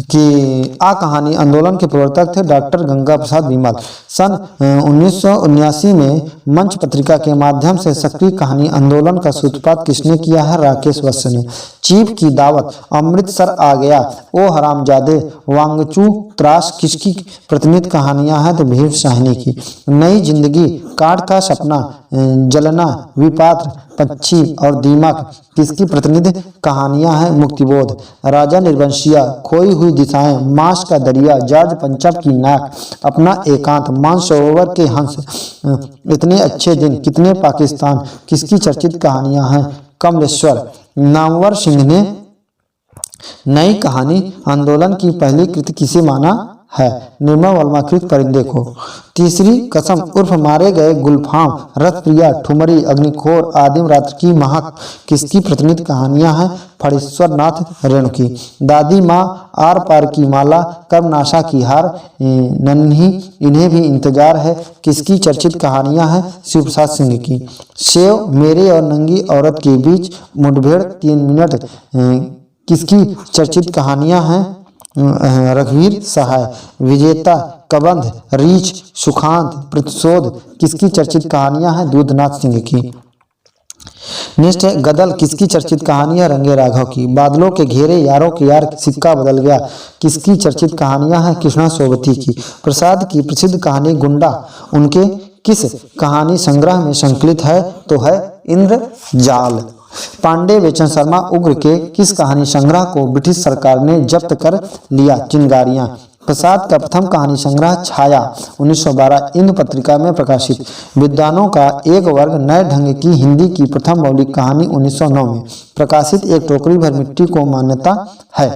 कि आ कहानी आंदोलन के प्रवर्तक थे डॉक्टर गंगा प्रसाद बिमल। सन 1979 में मंच पत्रिका के माध्यम से सक्रिय कहानी आंदोलन का सूत्रपात किसने किया है? राकेश वत्स ने। चीफ की दावत, अमृतसर आ गया, ओ हरामजादे, वांगचू त्रास किसकी प्रतिनिधि कहानियां हैं? तो भीड़ साहनी की। नई जिंदगी, काट का सपना, जलना, विपात्र, पक्षी और दीमक किसकी प्रतिनिधि कहानियां हैं? मुक्तिबोध। राजा निर्वंशिया, खोई हुई दिशाएं, मांस का दरिया, जॉर्ज पंचम की नाक, अपना एकांत, मानसरोवर के हंस, इतने अच्छे दिन, कितने पाकिस्तान किसकी चर्चित कहानियां हैं? कमलेश्वर। नामवर सिंह ने नई कहानी आंदोलन की पहली कृति किसे माना है? निर्मल वर्मा कृत परिंदे को। तीसरी कसम उर्फ मारे गए गुलफाम, रथप्रिया, ठुमरी, अग्निखोर, आदिम रात्र की महक किसकी प्रतिनिधि कहानियां हैं? फणीश्वर नाथ रेणु की। दादी माँ, आर पार की माला, कर्मनाशा की हार, नन्ही इन्हें भी इंतजार है किसकी चर्चित कहानियां हैं? शिव प्रसाद सिंह की। सेव, मेरे और नंगी औरत के बीच मुठभेड़ 3 मिनट किसकी चर्चित कहानियां हैं? रघुवीर सहाय। विजेता, कबंध, रीछ, सुखांत, प्रतिशोध किसकी चर्चित कहानियां हैं? दूधनाथ सिंह की। नेक्स्ट है गदल किसकी चर्चित कहानी है? रंगे राघव की। बादलों के घेरे यारों के यार सिक्का बदल गया किसकी चर्चित कहानियां हैं? कृष्णा सोबती की। प्रसाद की प्रसिद्ध कहानी गुंडा उनके किस कहानी संग्रह में संकलित है? तो है इंद्रजाल। पांडे बेचन शर्मा उग्र के किस कहानी संग्रह को ब्रिटिश सरकार ने जब्त कर लिया? चिंगारियां। प्रसाद का प्रथम कहानी संग्रह छाया 1912 इंदु पत्रिका में प्रकाशित। विद्वानों का एक वर्ग नए ढंग की हिंदी की प्रथम मौलिक कहानी 1909 में प्रकाशित। एक टोकरी भर मिट्टी को मान्यता है।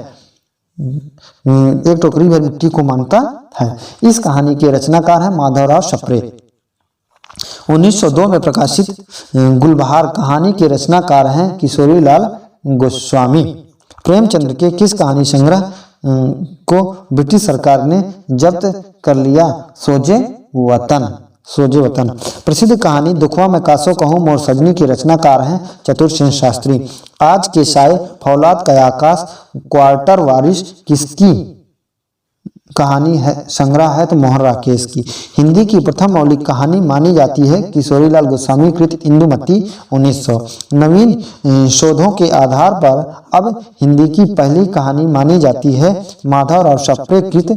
एक टोकरी भर मिट्टी को मानता है। इस कहानी के रचनाकार हैं माधवराव सप्रे। 1902 में प्रकाशित गुलबहार कहानी के रचनाकार हैं किशोरीलाल गोस्वामी। प्रेमचंद्र के किस कहानी संग्रह को ब्रिटिश सरकार ने जब्त कर लिया? सोजे वतन। प्रसिद्ध कहानी दुखवा में कासो कहूँ मोर सजनी के रचनाकार हैं चतुरसेन शास्त्री। आज के साय, फौलाद का आकाश, क्वार्टर वारिस किसकी कहानी है संग्रह है? तो मोहन राकेश की। हिंदी की प्रथम मौलिक कहानी मानी जाती है किशोरीलाल गोस्वामी कृत इंदुमती 1900। नवीन शोधों के आधार पर अब हिंदी की पहली कहानी मानी जाती है माधवराव सप्रे कृत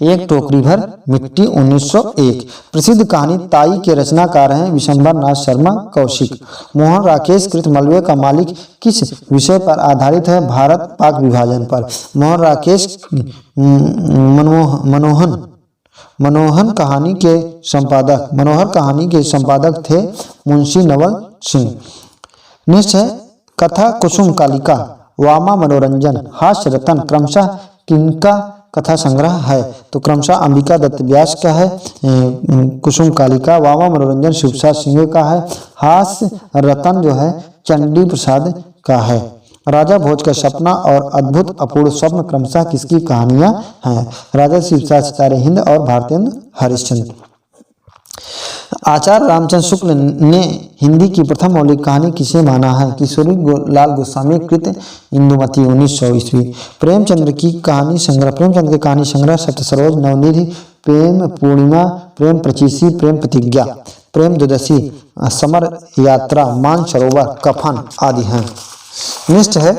एक टोकरी भर मिट्टी 1901। प्रसिद्ध कहानी ताई के रचनाकार हैं विशंबर नाथ शर्मा कौशिक। मोहन राकेश कृत मलबे का मालिक किस विषय पर आधारित है? भारत पाक विभाजन पर। मोहन राकेश मनोहर कहानी के संपादक थे मुंशी नवल सिंह। नेक्स्ट है कथा कुसुम कालिका, वामा मनोरंजन, हास्य रतन क्रमशः किनका कथा संग्रह है? तो क्रमशः अंबिका दत्त व्यास का है कुसुम कालिका, वामा मनोरंजन शिव प्रसाद सिंह का है, हास्य रतन जो है चंडी प्रसाद का है। राजा भोज का सपना और अद्भुत अपूर्ण स्वप्न क्रमशः किसकी कहानियां हैं? राजा शिव प्रसाद सितारे हिंद और भारतेंद्र हरिश्चंद्र। आचार्य रामचंद्र शुक्ल ने हिंदी की प्रथम मौलिक कहानी किसे माना है? किशोरी लाल गोस्वामी कृत इंदुमती 1900 ईस्वी। प्रेमचंद्र की कहानी संग्रह। प्रेमचंद्र की कहानी संग्रह सप्त सरोज, नवनिधि, प्रेम पूर्णिमा, प्रेम प्रचीसी, प्रेम प्रतिज्ञा, प्रेम द्वादशी, समर यात्रा, मान सरोवर, कफन आदि हैं। नेक्स्ट है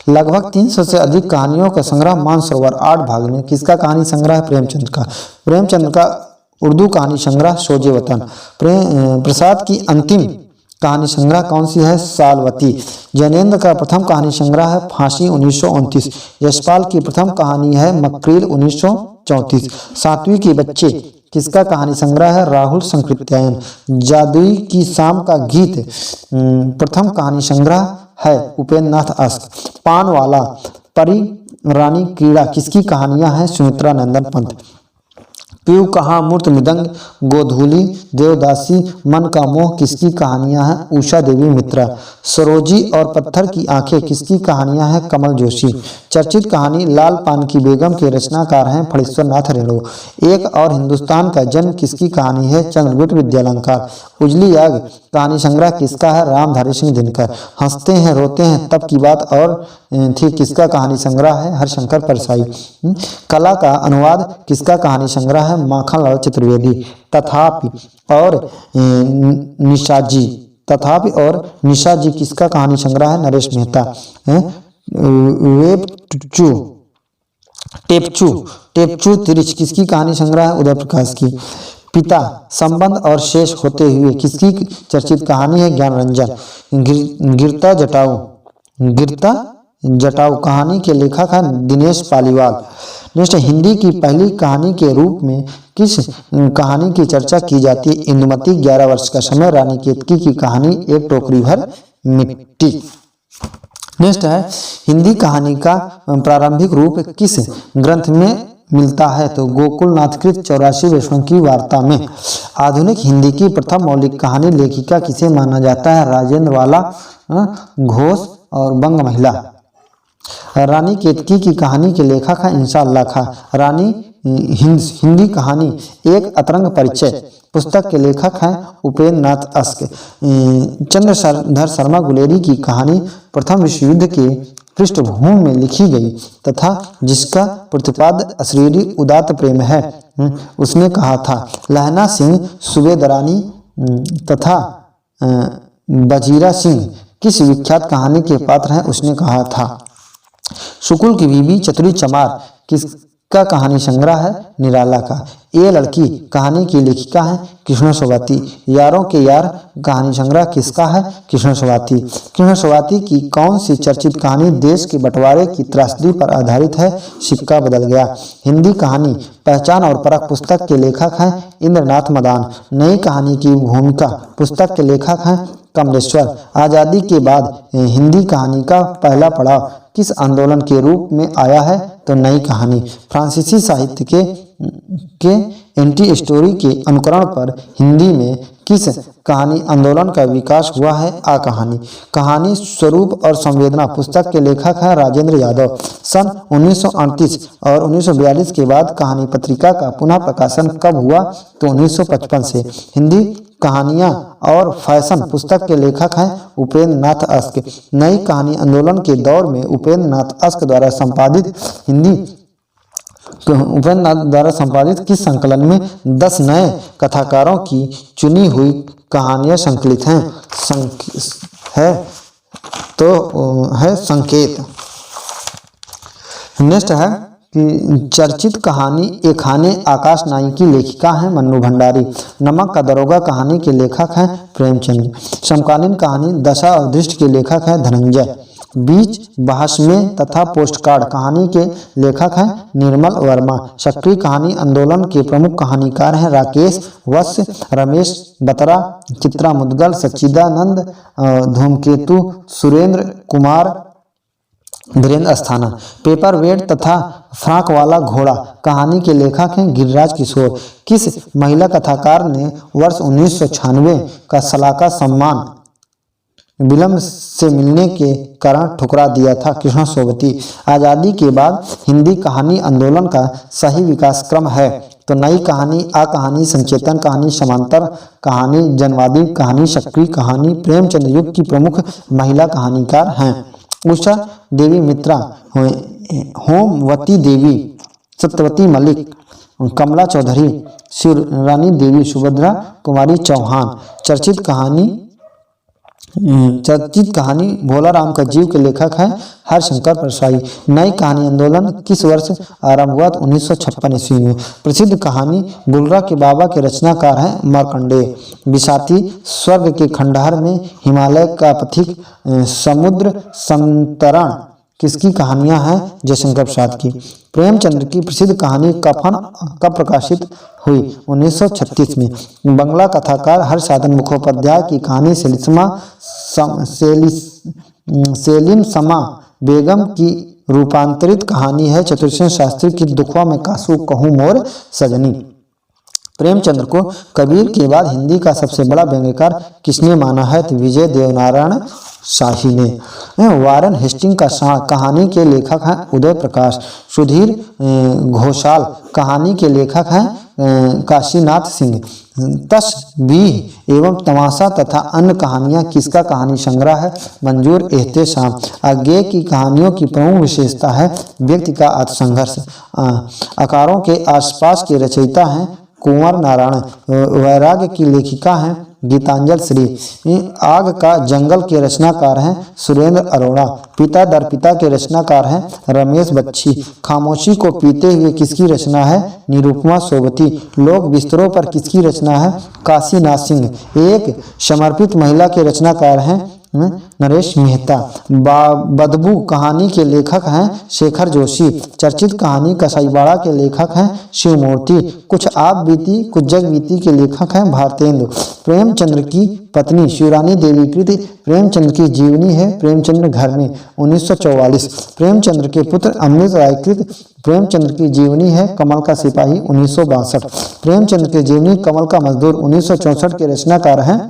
लगभग 300 से अधिक कहानियों का संग्रह मान सरोवर 8 भाग में किसका कहानी संग्रह है? प्रेमचंद का। प्रेमचंद का उर्दू कहानी संग्रह सोजे वतन। प्रसाद की अंतिम कहानी संग्रह कौन सी है? सालवती। जैनेन्द्र का प्रथम कहानी संग्रह है फांसी 1929। यशपाल की प्रथम कहानी है मकरील 1934। सातवीं के बच्चे किसका कहानी संग्रह है? राहुल संकृत्यायन। जादुई की शाम का गीत प्रथम कहानी संग्रह है उपेंद्र नाथ अस्क। पान वाला, परी रानी क्रीड़ा किसकी कहानियां हैं? सुमित्रा नंदन पंत। पीयू कहाँ, मूर्त मृदंग, गोधूली, देवदासी, मन का मोह किसकी कहानियां हैं? उषा देवी मित्रा। सरोजी और पत्थर की आंखें किसकी कहानियां हैं? कमल जोशी। चर्चित कहानी लाल पान की बेगम के रचनाकार हैं फणीश्वर नाथ रेणु। एक और हिंदुस्तान का जन्म किसकी कहानी है? चंद्रगुप्त विद्यालंकार। उजली आग कहानी संग्रह किसका है? रामधारी सिंह दिनकर। हंसते हैं रोते हैं तब की बात और थी किसका कहानी संग्रह है? हरिशंकर परसाई। कला का अनुवाद किसका कहानी संग्रह है? माखनलाल चतुर्वेदी। तथापि और निशाजी। तथापि और निशाजी किसका कहानी संग्रह है? नरेश मेहता। टेपचू तिरिच किसकी कहानी संग्रह है? उदय प्रकाश की। पिता, संबंध और शेष होते हुए किसकी चर्चित कहानी है? ज्ञान रंजन। गिरता जटाऊ कहानी के लेखक है दिनेश पालीवाल। नेक्स्ट हिंदी की पहली कहानी के रूप में किस कहानी की चर्चा की जाती है? इंदुमती। 11 वर्ष का समय, रानी केतकी की कहानी, एक टोकरी भर मिट्टी। नेक्स्ट है हिंदी कहानी का प्रारंभिक रूप किस ग्रंथ में मिलता है? तो गोकुलनाथ कृत 84 वर्षों की वार्ता में। आधुनिक हिंदी की प्रथम मौलिक कहानी लेखिका किसे माना जाता है? राजेंद्र वाला घोष और बंग महिला। रानी केतकी की कहानी के लेखक हैं इंशाअल्लाह खां। रानी हिंदी कहानी एक अतरंग परिचय पुस्तक के लेखक हैं उपेंद्र नाथ अस्क। चंद्रधर शर्मा गुलेरी की कहानी प्रथम विश्व युद्ध के पृष्ठभूमि में लिखी गई तथा जिसका प्रतिपाद्य अशरीरी उदात्त प्रेम है। उसने कहा था लहना सिंह सुबेदरानी तथा बजीरा सिंह किस विख्यात कहानी के पात्र हैं? उसने कहा था शुकुल की बीवी चतुरी चमार किसका कहानी संग्रह है? निराला का। ये लड़की कहानी की लेखिका है कृष्ण स्वाति। यारों के यार कहानी संग्रह किसका है? कृष्ण स्वाति। कृष्ण स्वाति की कौन सी चर्चित कहानी देश के बंटवारे की त्रासदी पर आधारित है? सिक्का बदल गया। हिंदी कहानी पहचान और परख पुस्तक के लेखक हैं इंद्रनाथ मदान। नई कहानी की भूमिका पुस्तक के लेखक हैं कमलेश्वर। आज़ादी के बाद हिंदी कहानी का पहला पड़ाव किस आंदोलन के रूप में आया है? तो नई कहानी। फ्रांसीसी साहित्य के एंटी स्टोरी के अनुकरण पर हिंदी में किस कहानी आंदोलन का विकास हुआ है? आ कहानी। कहानी स्वरूप और संवेदना पुस्तक के लेखक हैं राजेंद्र यादव। सन 1938 और 1942 के बाद कहानी पत्रिका का पुनः प्रकाशन कब हुआ? तो 1955 से। हिंदी कहानियाँ और फैशन पुस्तक के लेखक हैं उपेंद्र नाथ अस्क। नई कहानी आंदोलन के दौर में उपेंद्र नाथ अस्क द्वारा संपादित किस संकलन में 10 नए कथाकारों की चुनी हुई कहानियां संकलित हैं? संकेत। नेक्स्ट है कि चर्चित कहानी एक खाने आकाश नाई की लेखिका हैं मन्नू भंडारी। नमक का दरोगा कहानी के लेखक हैं प्रेमचंद। समकालीन कहानी दशा और दृष्टि के लेखक हैं धनंजय। बीच बहसमे तथा पोस्टकार्ड कहानी के लेखक हैं निर्मल वर्मा। सक्रिय कहानी आंदोलन के प्रमुख कहानीकार हैं राकेश वत्स, रमेश बत्रा, चित्रा मुदगल, सच्चिदानंद धूमकेतु, सुरेंद्र कुमार, धीरेन्द्र अस्थाना। पेपर वेट तथा फ्राक वाला घोड़ा कहानी के लेखक हैं गिरिराज किशोर। किस महिला कथाकार ने वर्ष 1996 का सलाका सम्मान विलंब से मिलने के कारण ठुकरा दिया था? कृष्ण सोबती। आज़ादी के बाद हिंदी कहानी आंदोलन का सही विकास क्रम है? तो नई कहानी, आ कहानी, संचेतन कहानी, समांतर कहानी, जनवादी कहानी, सक्रिय कहानी। प्रेमचंद युग की प्रमुख महिला कहानीकार हैं उषा देवी मित्रा, होमवती देवी, सत्यवती मलिक, कमला चौधरी, शिवरानी देवी, सुभद्रा कुमारी चौहान। चर्चित कहानी भोला राम का जीव के लेखक हैं हरशंकर परसाई। नई कहानी आंदोलन किस वर्ष आरंभ हुआ? 1956 ईस्वी में। प्रसिद्ध कहानी गुलरा के बाबा के रचनाकार हैं मार्कंडेय। बिसाती स्वर्ग के खंडहर में हिमालय का पथिक, समुद्र संतरण किसकी कहानियां हैं? जयशंकर प्रसाद की। प्रेमचंद्र की प्रसिद्ध कहानी कफन कब प्रकाशित हुई? 1936 में। बंगला कथाकार हरसाधन मुखोपाध्याय की कहानी सेलिम समा बेगम की रूपांतरित कहानी है चतुर्सेन शास्त्री की दुखवा में कासू कहूँ मोर सजनी। प्रेमचंद्र को कबीर के बाद हिंदी का सबसे बड़ा व्यंग्यकार किसने माना है? तो विजय देवनारायण शाही ने। वारन हेस्टिंग का कहानी के लेखक हैं उदय प्रकाश। सुधीर घोषाल कहानी के लेखक हैं काशीनाथ सिंह। तस्बीह एवं तमाशा तथा अन्य कहानियाँ किसका कहानी संग्रह है? मंजूर एहतेशाम। अज्ञेय की कहानियों की प्रमुख विशेषता है व्यक्ति का आत्मसंघर्ष। आकारों के आसपास के रचयिता हैं कुंवर नारायण। वैराग्य की लेखिका हैं गीतांजल श्री। आग का जंगल के रचनाकार हैं सुरेंद्र अरोड़ा। पिता दर पिता के रचनाकार हैं रमेश बच्ची। खामोशी को पीते हुए किसकी रचना है? निरुपमा सोबती। लोग बिस्तरों पर किसकी रचना है? काशीनाथ सिंह। एक समर्पित महिला के रचनाकार हैं नरेश मेहता। बदबू कहानी के लेखक हैं शेखर जोशी। चर्चित कहानी कसाईबाड़ा के लेखक हैं शिवमूर्ति। कुछ आप बीती कुछ जग बीती के लेखक हैं भारतेंदु। प्रेमचंद्र की पत्नी शिवरानी देवी कृत प्रेमचंद्र की जीवनी है प्रेमचंद्र घर में 1944। प्रेमचंद्र के पुत्र अमृत राय कृत प्रेमचंद्र की जीवनी है कमल का सिपाही 1962। प्रेमचंद्र की जीवनी कमल का मजदूर 1964 के रचनाकार हैं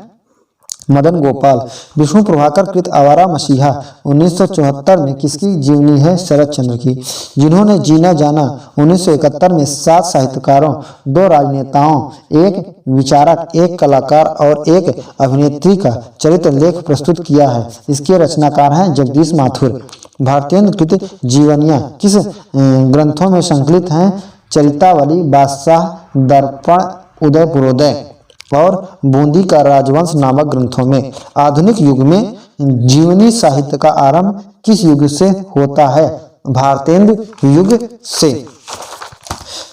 मदन गोपाल। विष्णु प्रभाकर कृत आवारा मसीहा 1974 में किसकी जीवनी है शरद चंद्र की। जिन्होंने जीना जाना 1971 में 7 साहित्यकारों, 2 राजनेताओं, 1 विचारक, 1 कलाकार और 1 अभिनेत्री का चरित्र लेख प्रस्तुत किया है। इसके रचनाकार हैं जगदीश माथुर। भारतेंदु कृत जीवनियाँ किस ग्रंथों में संकलित हैं? चरितावली, बादशाह, दर्पण, उदयपुरोदय और बूंदी का राजवंश नामक ग्रंथों में। आधुनिक युग में जीवनी साहित्य का आरंभ किस युग से होता है? भारतेंदु युग से।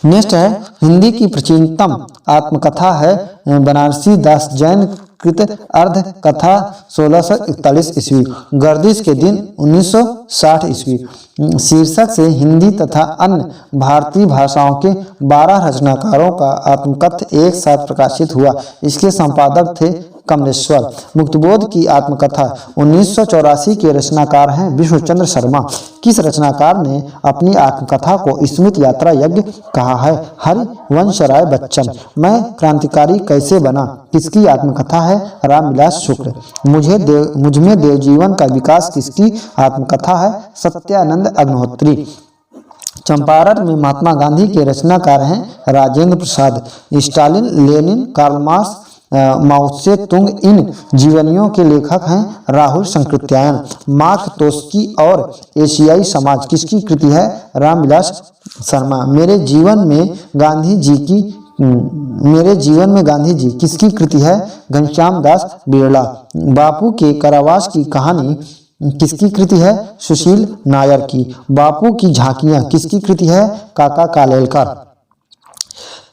नेक्स्ट है हिंदी की प्राचीनतम आत्मकथा है बनारसी दास जैन कृत अर्ध कथा 1641 ईस्वी। गर्दिश के दिन 1960 ईस्वी। शीर्षक से हिंदी तथा अन्य भारतीय भाषाओं के 12 रचनाकारों का आत्मकथा एक साथ प्रकाशित हुआ। इसके संपादक थे कमलेश्वर। मुक्तबोध की आत्मकथा 1984 के रचनाकार हैं विष्णुचंद्र शर्मा। किस रचनाकार ने अपनी आत्मकथा को स्मृत यात्रा यज्ञ कहा है? हरिवंशराय बच्चन। मैं क्रांतिकारी कैसे बना किसकी आत्मकथा है? रामविलास शुक्ल। मुझमें देवजीवन का विकास किसकी आत्मकथा है? सत्यानंद अग्निहोत्री। चंपारण में महात्मा गांधी के रचनाकार हैं Rajendra Prasad. Stalin, Lenin, Karl Marx, माओ से तुंग इन जीवनियों के लेखक हैं राहुल संकृत्यायन। मार्क टोस्की और एशियाई समाज किसकी कृति है? रामविलास शर्मा। मेरे जीवन में गांधी जी किसकी कृति है? घनश्याम दास बिरला। बापू के कारावास की कहानी किसकी कृति है? सुशील नायर की। बापू की झांकियां किसकी कृति है? काका कालेलकर।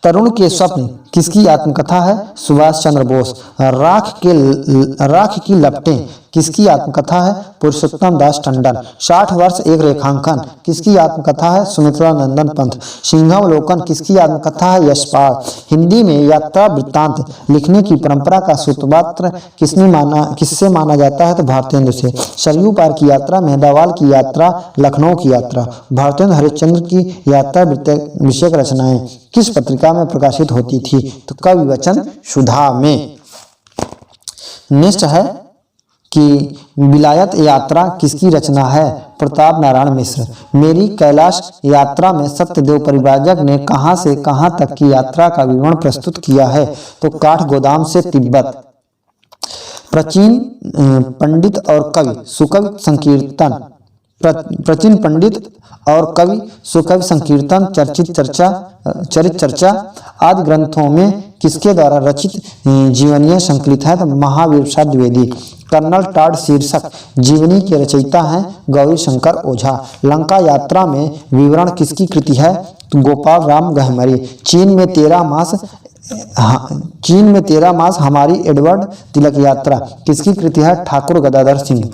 तरुण के स्वप्न किसकी आत्मकथा है? सुभाष चंद्र बोस। राख की लपटें किसकी आत्मकथा है? पुरुषोत्तम दास टंडन। 60 वर्ष एक रेखांकन किसकी आत्मकथा है? सुमित्रा नंदन पंत। सिंहावलोकन किसकी आत्मकथा है? यशपाल। हिंदी में यात्रा वृत्तांत लिखने की परंपरा का सूत्रपात्र किससे माना जाता है? तो भारतेंदु से। सरयू पार की यात्रा, मेहदावाल की यात्रा, लखनऊ की यात्रा। भारतेंदु हरिश्चंद्र की यात्रा विषयक रचनाएं किस पत्रिका में प्रकाशित होती थी? तो कवि वचन सुधा में। नेक्स्ट है कि विलायत यात्रा किसकी रचना है? प्रताप नारायण मिश्र। मेरी कैलाश यात्रा में सत्यदेव परिव्राजक ने कहां से कहां तक की यात्रा का विवरण प्रस्तुत किया है? तो काठगोदाम से तिब्बत। प्राचीन पंडित और कवि सुकवि संकीर्तन। प्राचीन पंडित और कवि सुकवि संकीर्तन, चरित चर्चा आदि ग्रंथों में किसके द्वारा रचित जीवनियां संकलित है? तो महावीर प्रसाद द्विवेदी। कर्नल टाड शीर्षक जीवनी के रचयिता हैं गौरी शंकर ओझा। लंका यात्रा में विवरण किसकी कृति है? तो गोपाल राम गहमरी। चीन में 13 मास हमारी एडवर्ड तिलक यात्रा किसकी कृति है? ठाकुर गदाधर सिंह।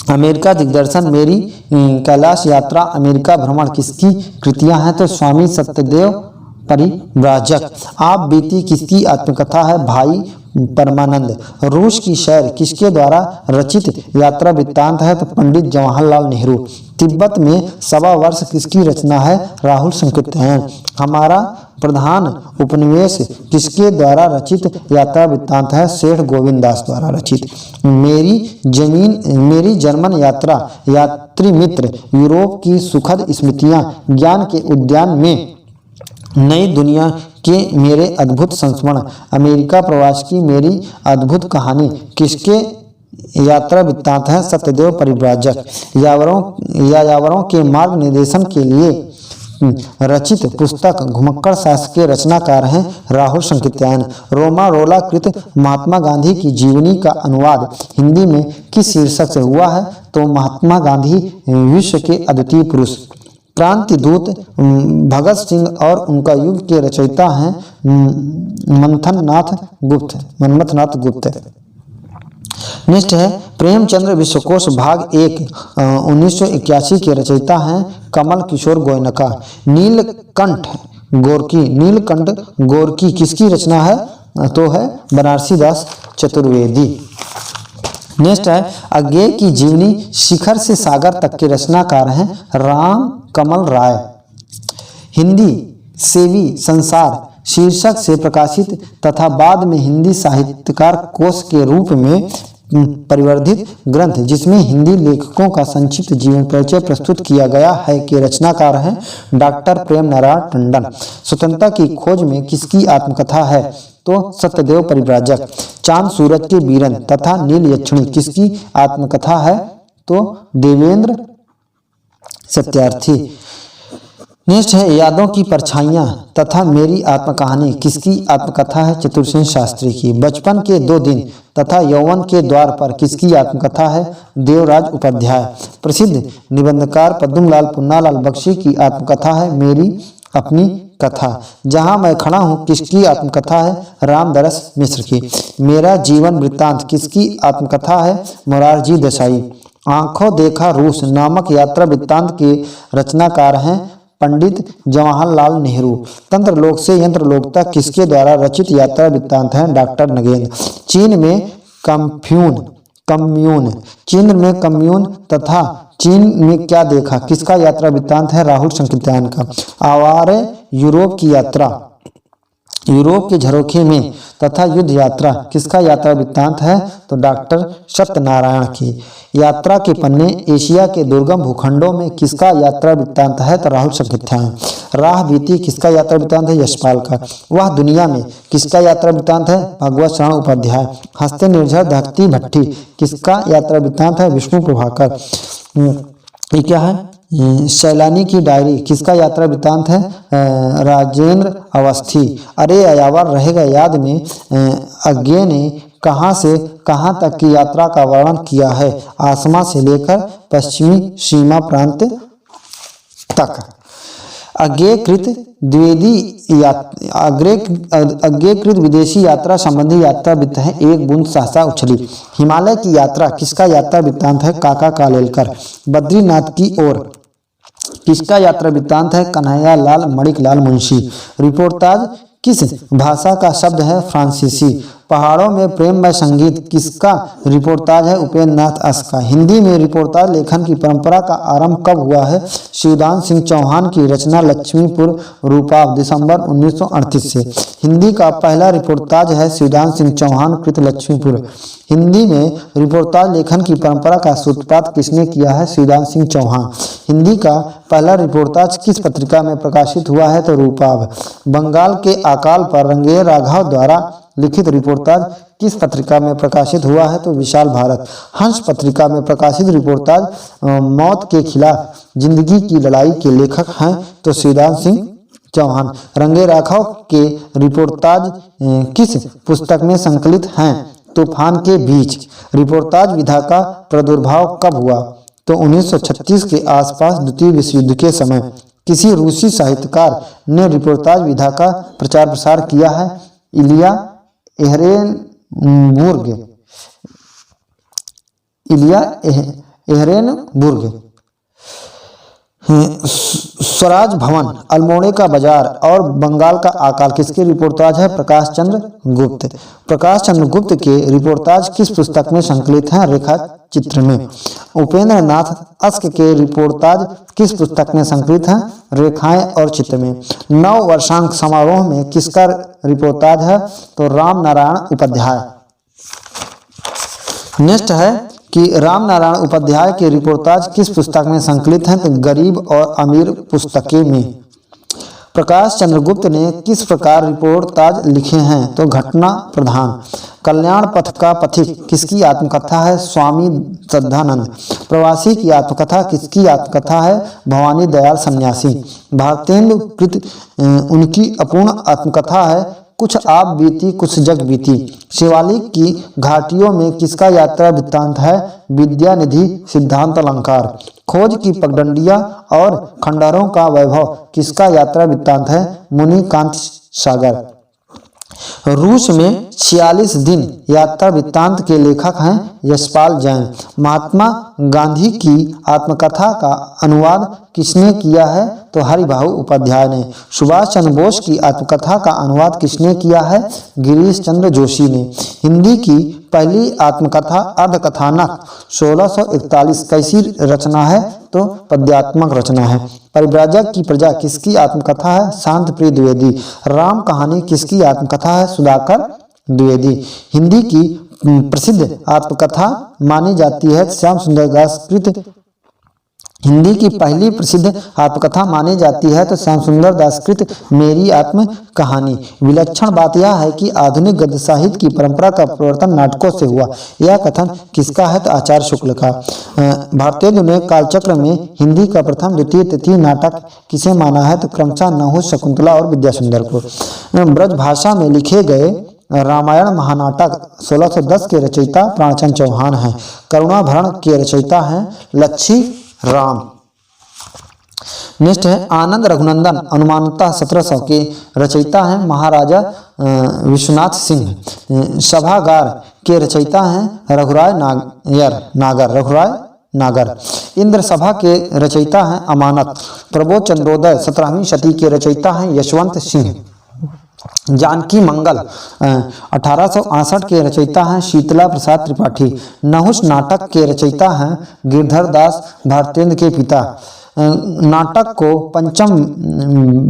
अमेरिका दिग्दर्शन मेरी कैलाश यात्रा अमेरिका भ्रमण किसकी कृतियां हैं? तो स्वामी सत्यदेव परिव्राजक। आप बीती किसकी आत्मकथा है? भाई परमानंद। रूस की शैर किसके द्वारा रचित यात्रा वृत्तांत है? तो पंडित जवाहरलाल नेहरू। तिब्बत में 1.25 वर्ष किसकी रचना है? राहुल संकृत्यायन। हमारा प्रधान उपनिवेश किसके द्वारा रचित यात्रा वृत्तांत है? सेठ गोविंद दास द्वारा रचित। मेरी जर्मन यात्रा यात्री मित्र। यूरोप की सुखद स्मृतियां। ज्ञान के उद्यान में नई दुनिया के मेरे अद्भुत संस्मरण। अमेरिका प्रवास की मेरी अद्भुत कहानी किसके यात्रा वृत्तांत है? सत्यदेव परिव्राजक। यायावरों के मार्ग निर्देशन के लिए रचित पुस्तक घुमक्कड़ शास्त्र के रचनाकार हैं राहुल संकृत्यायन। रोमा रोला कृत महात्मा गांधी की जीवनी का अनुवाद हिंदी में किस शीर्षक से हुआ है? तो महात्मा गांधी विश्व के अद्वितीय पुरुष। क्रांति दूत भगत सिंह और उनका युग के रचयिता हैं मनमथनाथ गुप्त। नेक्स्ट है प्रेमचंद्र विश्वकोश भाग 1 1981 के रचयिता हैं कमल किशोर गोयनका। नीलकंठ गोरकी किसकी रचना है? तो है बनारसी दास चतुर्वेदी। नेक्स्ट है अज्ञेय की जीवनी शिखर से सागर तक के रचनाकार हैं राम कमल राय। हिंदी सेवी संसार शीर्षक से प्रकाशित तथा बाद में हिंदी साहित्यकार कोश के रूप में परिवर्धित ग्रंथ जिसमें हिंदी लेखकों का संक्षिप्त जीवन परिचय प्रस्तुत किया गया है के रचनाकार हैं डॉक्टर प्रेम नारायण टंडन। स्वतंत्रता की खोज में किसकी आत्मकथा है? तो सत्यदेव परिव्राजक। चांद सूरज के बीरन तथा नील यक्षिणी किसकी आत्मकथा है? तो देवेंद्र सत्यार्थी। नेक्स्ट है यादों की परछाइयाँ तथा मेरी आत्मकहानी किसकी आत्मकथा है? चतुरसेन शास्त्री की। बचपन के 2 दिन तथा यौवन के द्वार पर किसकी आत्मकथा है? देवराज उपाध्याय। प्रसिद्ध निबंधकार पद्मलाल पुन्नालाल बख्शी की आत्मकथा है मेरी अपनी कथा। जहाँ मैं खड़ा हूँ किसकी आत्मकथा है? रामदरस मिश्र की। मेरा जीवन वृत्तांत किसकी आत्मकथा है? मोरारजी देसाई। आंखों देखा रूस नामक यात्रा वृत्तांत के रचनाकार हैं पंडित जवाहरलाल नेहरू। तंत्रलोक से यंत्रलोक तक किसके द्वारा रचित यात्रा वृत्तांत है? डॉक्टर नगेंद्र। चीन में कम्यून तथा चीन में क्या देखा किसका यात्रा वृत्तांत है? राहुल संकीर्तन का। आवारे यूरोप की यात्रा यूरोप के झरोखे में तथा युद्ध यात्रा किसका यात्रा वृत्तांत है? तो डॉक्टर सत्यनारायण की। यात्रा के पन्ने एशिया के दुर्गम भूखंडों में किसका यात्रा वृत्तांत है? तो राहुल संकीर्तन। राह बीती किसका यात्रा वृत्तांत है? यशपाल का। वह दुनिया में किसका यात्रा वृत्तांत है? भगवत शरण उपाध्याय। हंसते निर्झर धकती भट्टी किसका यात्रा वृत्तांत है? विष्णु प्रभाकर। ये क्या है? सैलानी की डायरी किसका यात्रा वृत्तांत है? राजेंद्र अवस्थी। अरे अयावर रहेगा याद में अज्ञेय ने कहाँ से कहाँ तक की यात्रा का वर्णन किया है? आसमा से लेकर पश्चिमी सीमा प्रांत तक। अज्ञेयकृत विदेशी यात्रा संबंधी यात्रा वृत्त है एक बूंद सहसा उछली। हिमालय की यात्रा किसका यात्रा वृत्तांत है? काका कालेलकर। बद्रीनाथ की ओर किसका यात्रा वृत्तांत है? कन्हैया लाल मणिकलाल मुंशी। रिपोर्टाज किस भाषा का शब्द है? फ्रांसीसी। पहाड़ों में प्रेममय संगीत किसका रिपोर्टाज है? उपेंद्र नाथ अस का। हिंदी में रिपोर्टाज लेखन की परंपरा का आरंभ कब हुआ है? शिवदान सिंह चौहान की रचना लक्ष्मीपुर रूपाव दिसंबर 1938 से। हिंदी का पहला रिपोर्टाज है शिवदान सिंह चौहान कृत लक्ष्मीपुर। हिंदी में रिपोर्टाज लेखन की परंपरा का सूत्रपात किसने किया है? शिवदान सिंह चौहान। हिंदी का पहला रिपोर्टाज किस पत्रिका में प्रकाशित हुआ है? तो रूपाव। बंगाल के अकाल पर रंगेर राघव द्वारा लिखित रिपोर्टाज किस पत्रिका में प्रकाशित हुआ है? तो विशाल भारत। हंस पत्रिका में प्रकाशित रिपोर्टाज मौत के खिलाफ जिंदगी की लड़ाई के लेखक हैं तो शिवदान सिंह चौहान। रंगेर राघव के रिपोर्टाज किस पुस्तक में संकलित हैं? तूफान के बीच। रिपोर्टाज विधा का प्रादुर्भाव कब हुआ? तो 1936 के आसपास द्वितीय विश्व युद्ध के समय। किसी रूसी साहित्यकार ने रिपोर्टाज विधा का प्रचार प्रसार किया है? इलिया एहरेनबुर्ग। स्वराज भवन, अल्मोड़े का बाजार और बंगाल का अकाल किसके रिपोर्टाज है? प्रकाश चंद्र गुप्त। प्रकाश चंद्र गुप्त के रिपोर्टाज किस पुस्तक में संकलित हैं? रेखा चित्र में। उपेंद्र नाथ अस्क के रिपोर्टाज किस पुस्तक में संकलित हैं? रेखाएं और चित्र में। नव वर्षांक समारोह में किसका रिपोर्टाज है? तो राम नारायण उपाध्याय। नेक्स्ट है कि राम नारायण उपाध्याय के रिपोर्टाज किस पुस्तक में संकलित हैं? तो गरीब और अमीर पुस्तकें में। प्रकाश चंद्र गुप्त ने किस प्रकार रिपोर्टाज लिखे हैं? तो घटना प्रधान। कल्याण पथ का पथिक किसकी आत्मकथा है? स्वामी श्रद्धानंद। प्रवासी की आत्मकथा किसकी आत्मकथा है? भवानी दयाल सन्यासी। भारतेंदु कृत उनकी अपूर्ण आत्मकथा है कुछ आप बीती कुछ जग बीती। शिवालिक की घाटियों में किसका यात्रा वृत्तांत है? विद्यानिधि सिद्धांत अलंकार। खोज की पगडंडियां और खंडहरों का वैभव किसका यात्रा वृत्तांत है? मुनिकांत सागर। रूस में 46 दिन यात्रा वृत्तांत के लेखक हैं यशपाल जैन। महात्मा गांधी की आत्मकथा का अनुवाद किसने किया है? तो हरिभाऊ उपाध्याय ने। सुभाष चंद्र बोस की आत्मकथा का अनुवाद किसने किया है? गिरीश चंद्र जोशी ने। हिंदी की पहली आत्मकथा अर्धकथानक 1641 कैसी रचना है? तो पद्यात्मक रचना है। परिव्राजक की प्रजा किसकी आत्मकथा है? शांत प्रिय द्विवेदी। राम कहानी किसकी आत्मकथा है? सुधाकर द्विवेदी। हिंदी की प्रसिद्ध आत्मकथा मानी जाती है श्याम सुंदर दास कृत। हिंदी की पहली प्रसिद्ध आत्मकथा मानी जाती है तो श्याम सुंदर दास कृत मेरी आत्म कहानी। विलक्षण बात यह है कि आधुनिक गद्य साहित्य की परंपरा का परिवर्तन नाटकों से हुआ। यह कथन किसका है? तो आचार्य शुक्ल का। भारतेंदु ने कालचक्र में हिंदी का प्रथम द्वितीय तृतीय नाटक किसे माना है? तो क्रमशः नहुष, शकुंतला और विद्यासुंदर को। ब्रज भाषा में लिखे गए रामायण महानाटक 1610 के रचयिता प्राणचंद्र चौहान हैं। करुणाभरण के रचयिता हैं लच्छी राम। नेक्स्ट है आनंद रघुनंदन, अनुमानतः 1700 के रचयिता हैं महाराजा विश्वनाथ सिंह। सभागार के रचयिता हैं रघुराय नागर। इंद्र सभा के रचयिता हैं अमानत। प्रबोध चंद्रोदय 17वीं शती के रचयिता हैं यशवंत सिंह। जानकी मंगल 1868 के रचयिता हैं शीतला प्रसाद त्रिपाठी। नहुष नाटक के रचयिता हैं गिरधर दास भारतेंद्र के पिता। नाटक को पंचम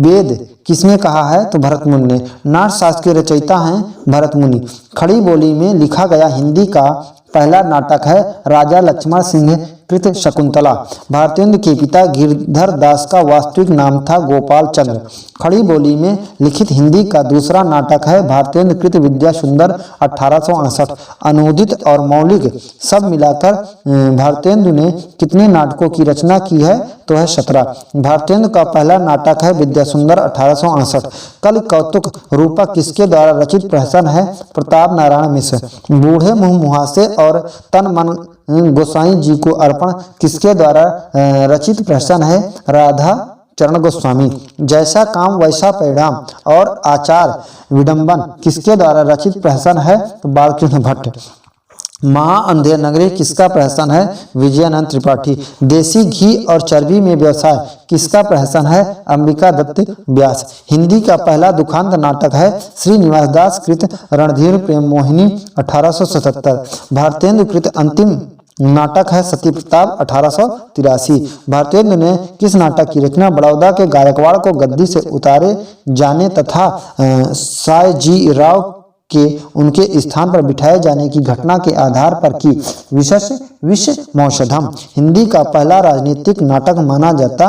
वेद किसने कहा है? तो भरत मुनि ने। नाट्यशास्त्र के रचयिता हैं भरत मुनि। खड़ी बोली में लिखा गया हिंदी का पहला नाटक है राजा लक्ष्मण सिंह कृत शकुंतला। भारतेंद्र के पिता गिरधर दास का वास्तविक नाम था गोपाल चंद्र। खड़ी बोली में लिखित हिंदी का दूसरा नाटक है भारतेंद्र कृत विद्यासुंदर 1868। अनुदित और मौलिक सब मिलाकर भारतेंद्र ने कितने नाटकों की रचना की है? तो है 17। भारतेंद्र का पहला नाटक है विद्यासुंदर 1868। कल कौतुक रूपक किसके द्वारा रचित प्रहसन है? प्रताप नारायण मिश्र। बूढ़े मुँह मुहासे और तन मन गोसाई जी को अर्पण किसके द्वारा रचित प्रहसन है? राधा चरण गोस्वामी। जैसा काम वैसा परिणाम और आचार विडंबन किसके द्वारा रचित प्रहसन है? तो बालकृष्ण भट्ट। महाअंधेर नगरी किसका प्रहसन है? विजयानंद त्रिपाठी। देसी घी और चर्बी में व्यवसाय किसका प्रहसन है? अंबिका दत्त व्यास। हिंदी का पहला दुखांत नाटक है श्रीनिवास दास कृत रणधीर प्रेम मोहिनी 1877। भारतेंद्र कृत अंतिम नाटक है सती प्रताप 1883। भारतेंद्र ने किस नाटक की रचना बड़ौदा के गायकवाड़ को गद्दी से उतारे जाने तथा सायजी राव के उनके स्थान पर बिठाए जाने की घटना के आधार पर की? विषमौषधम हिंदी का पहला राजनीतिक नाटक माना जाता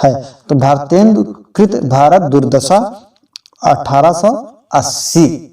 है। तो भारतेंद्र कृत भारत दुर्दशा 1880।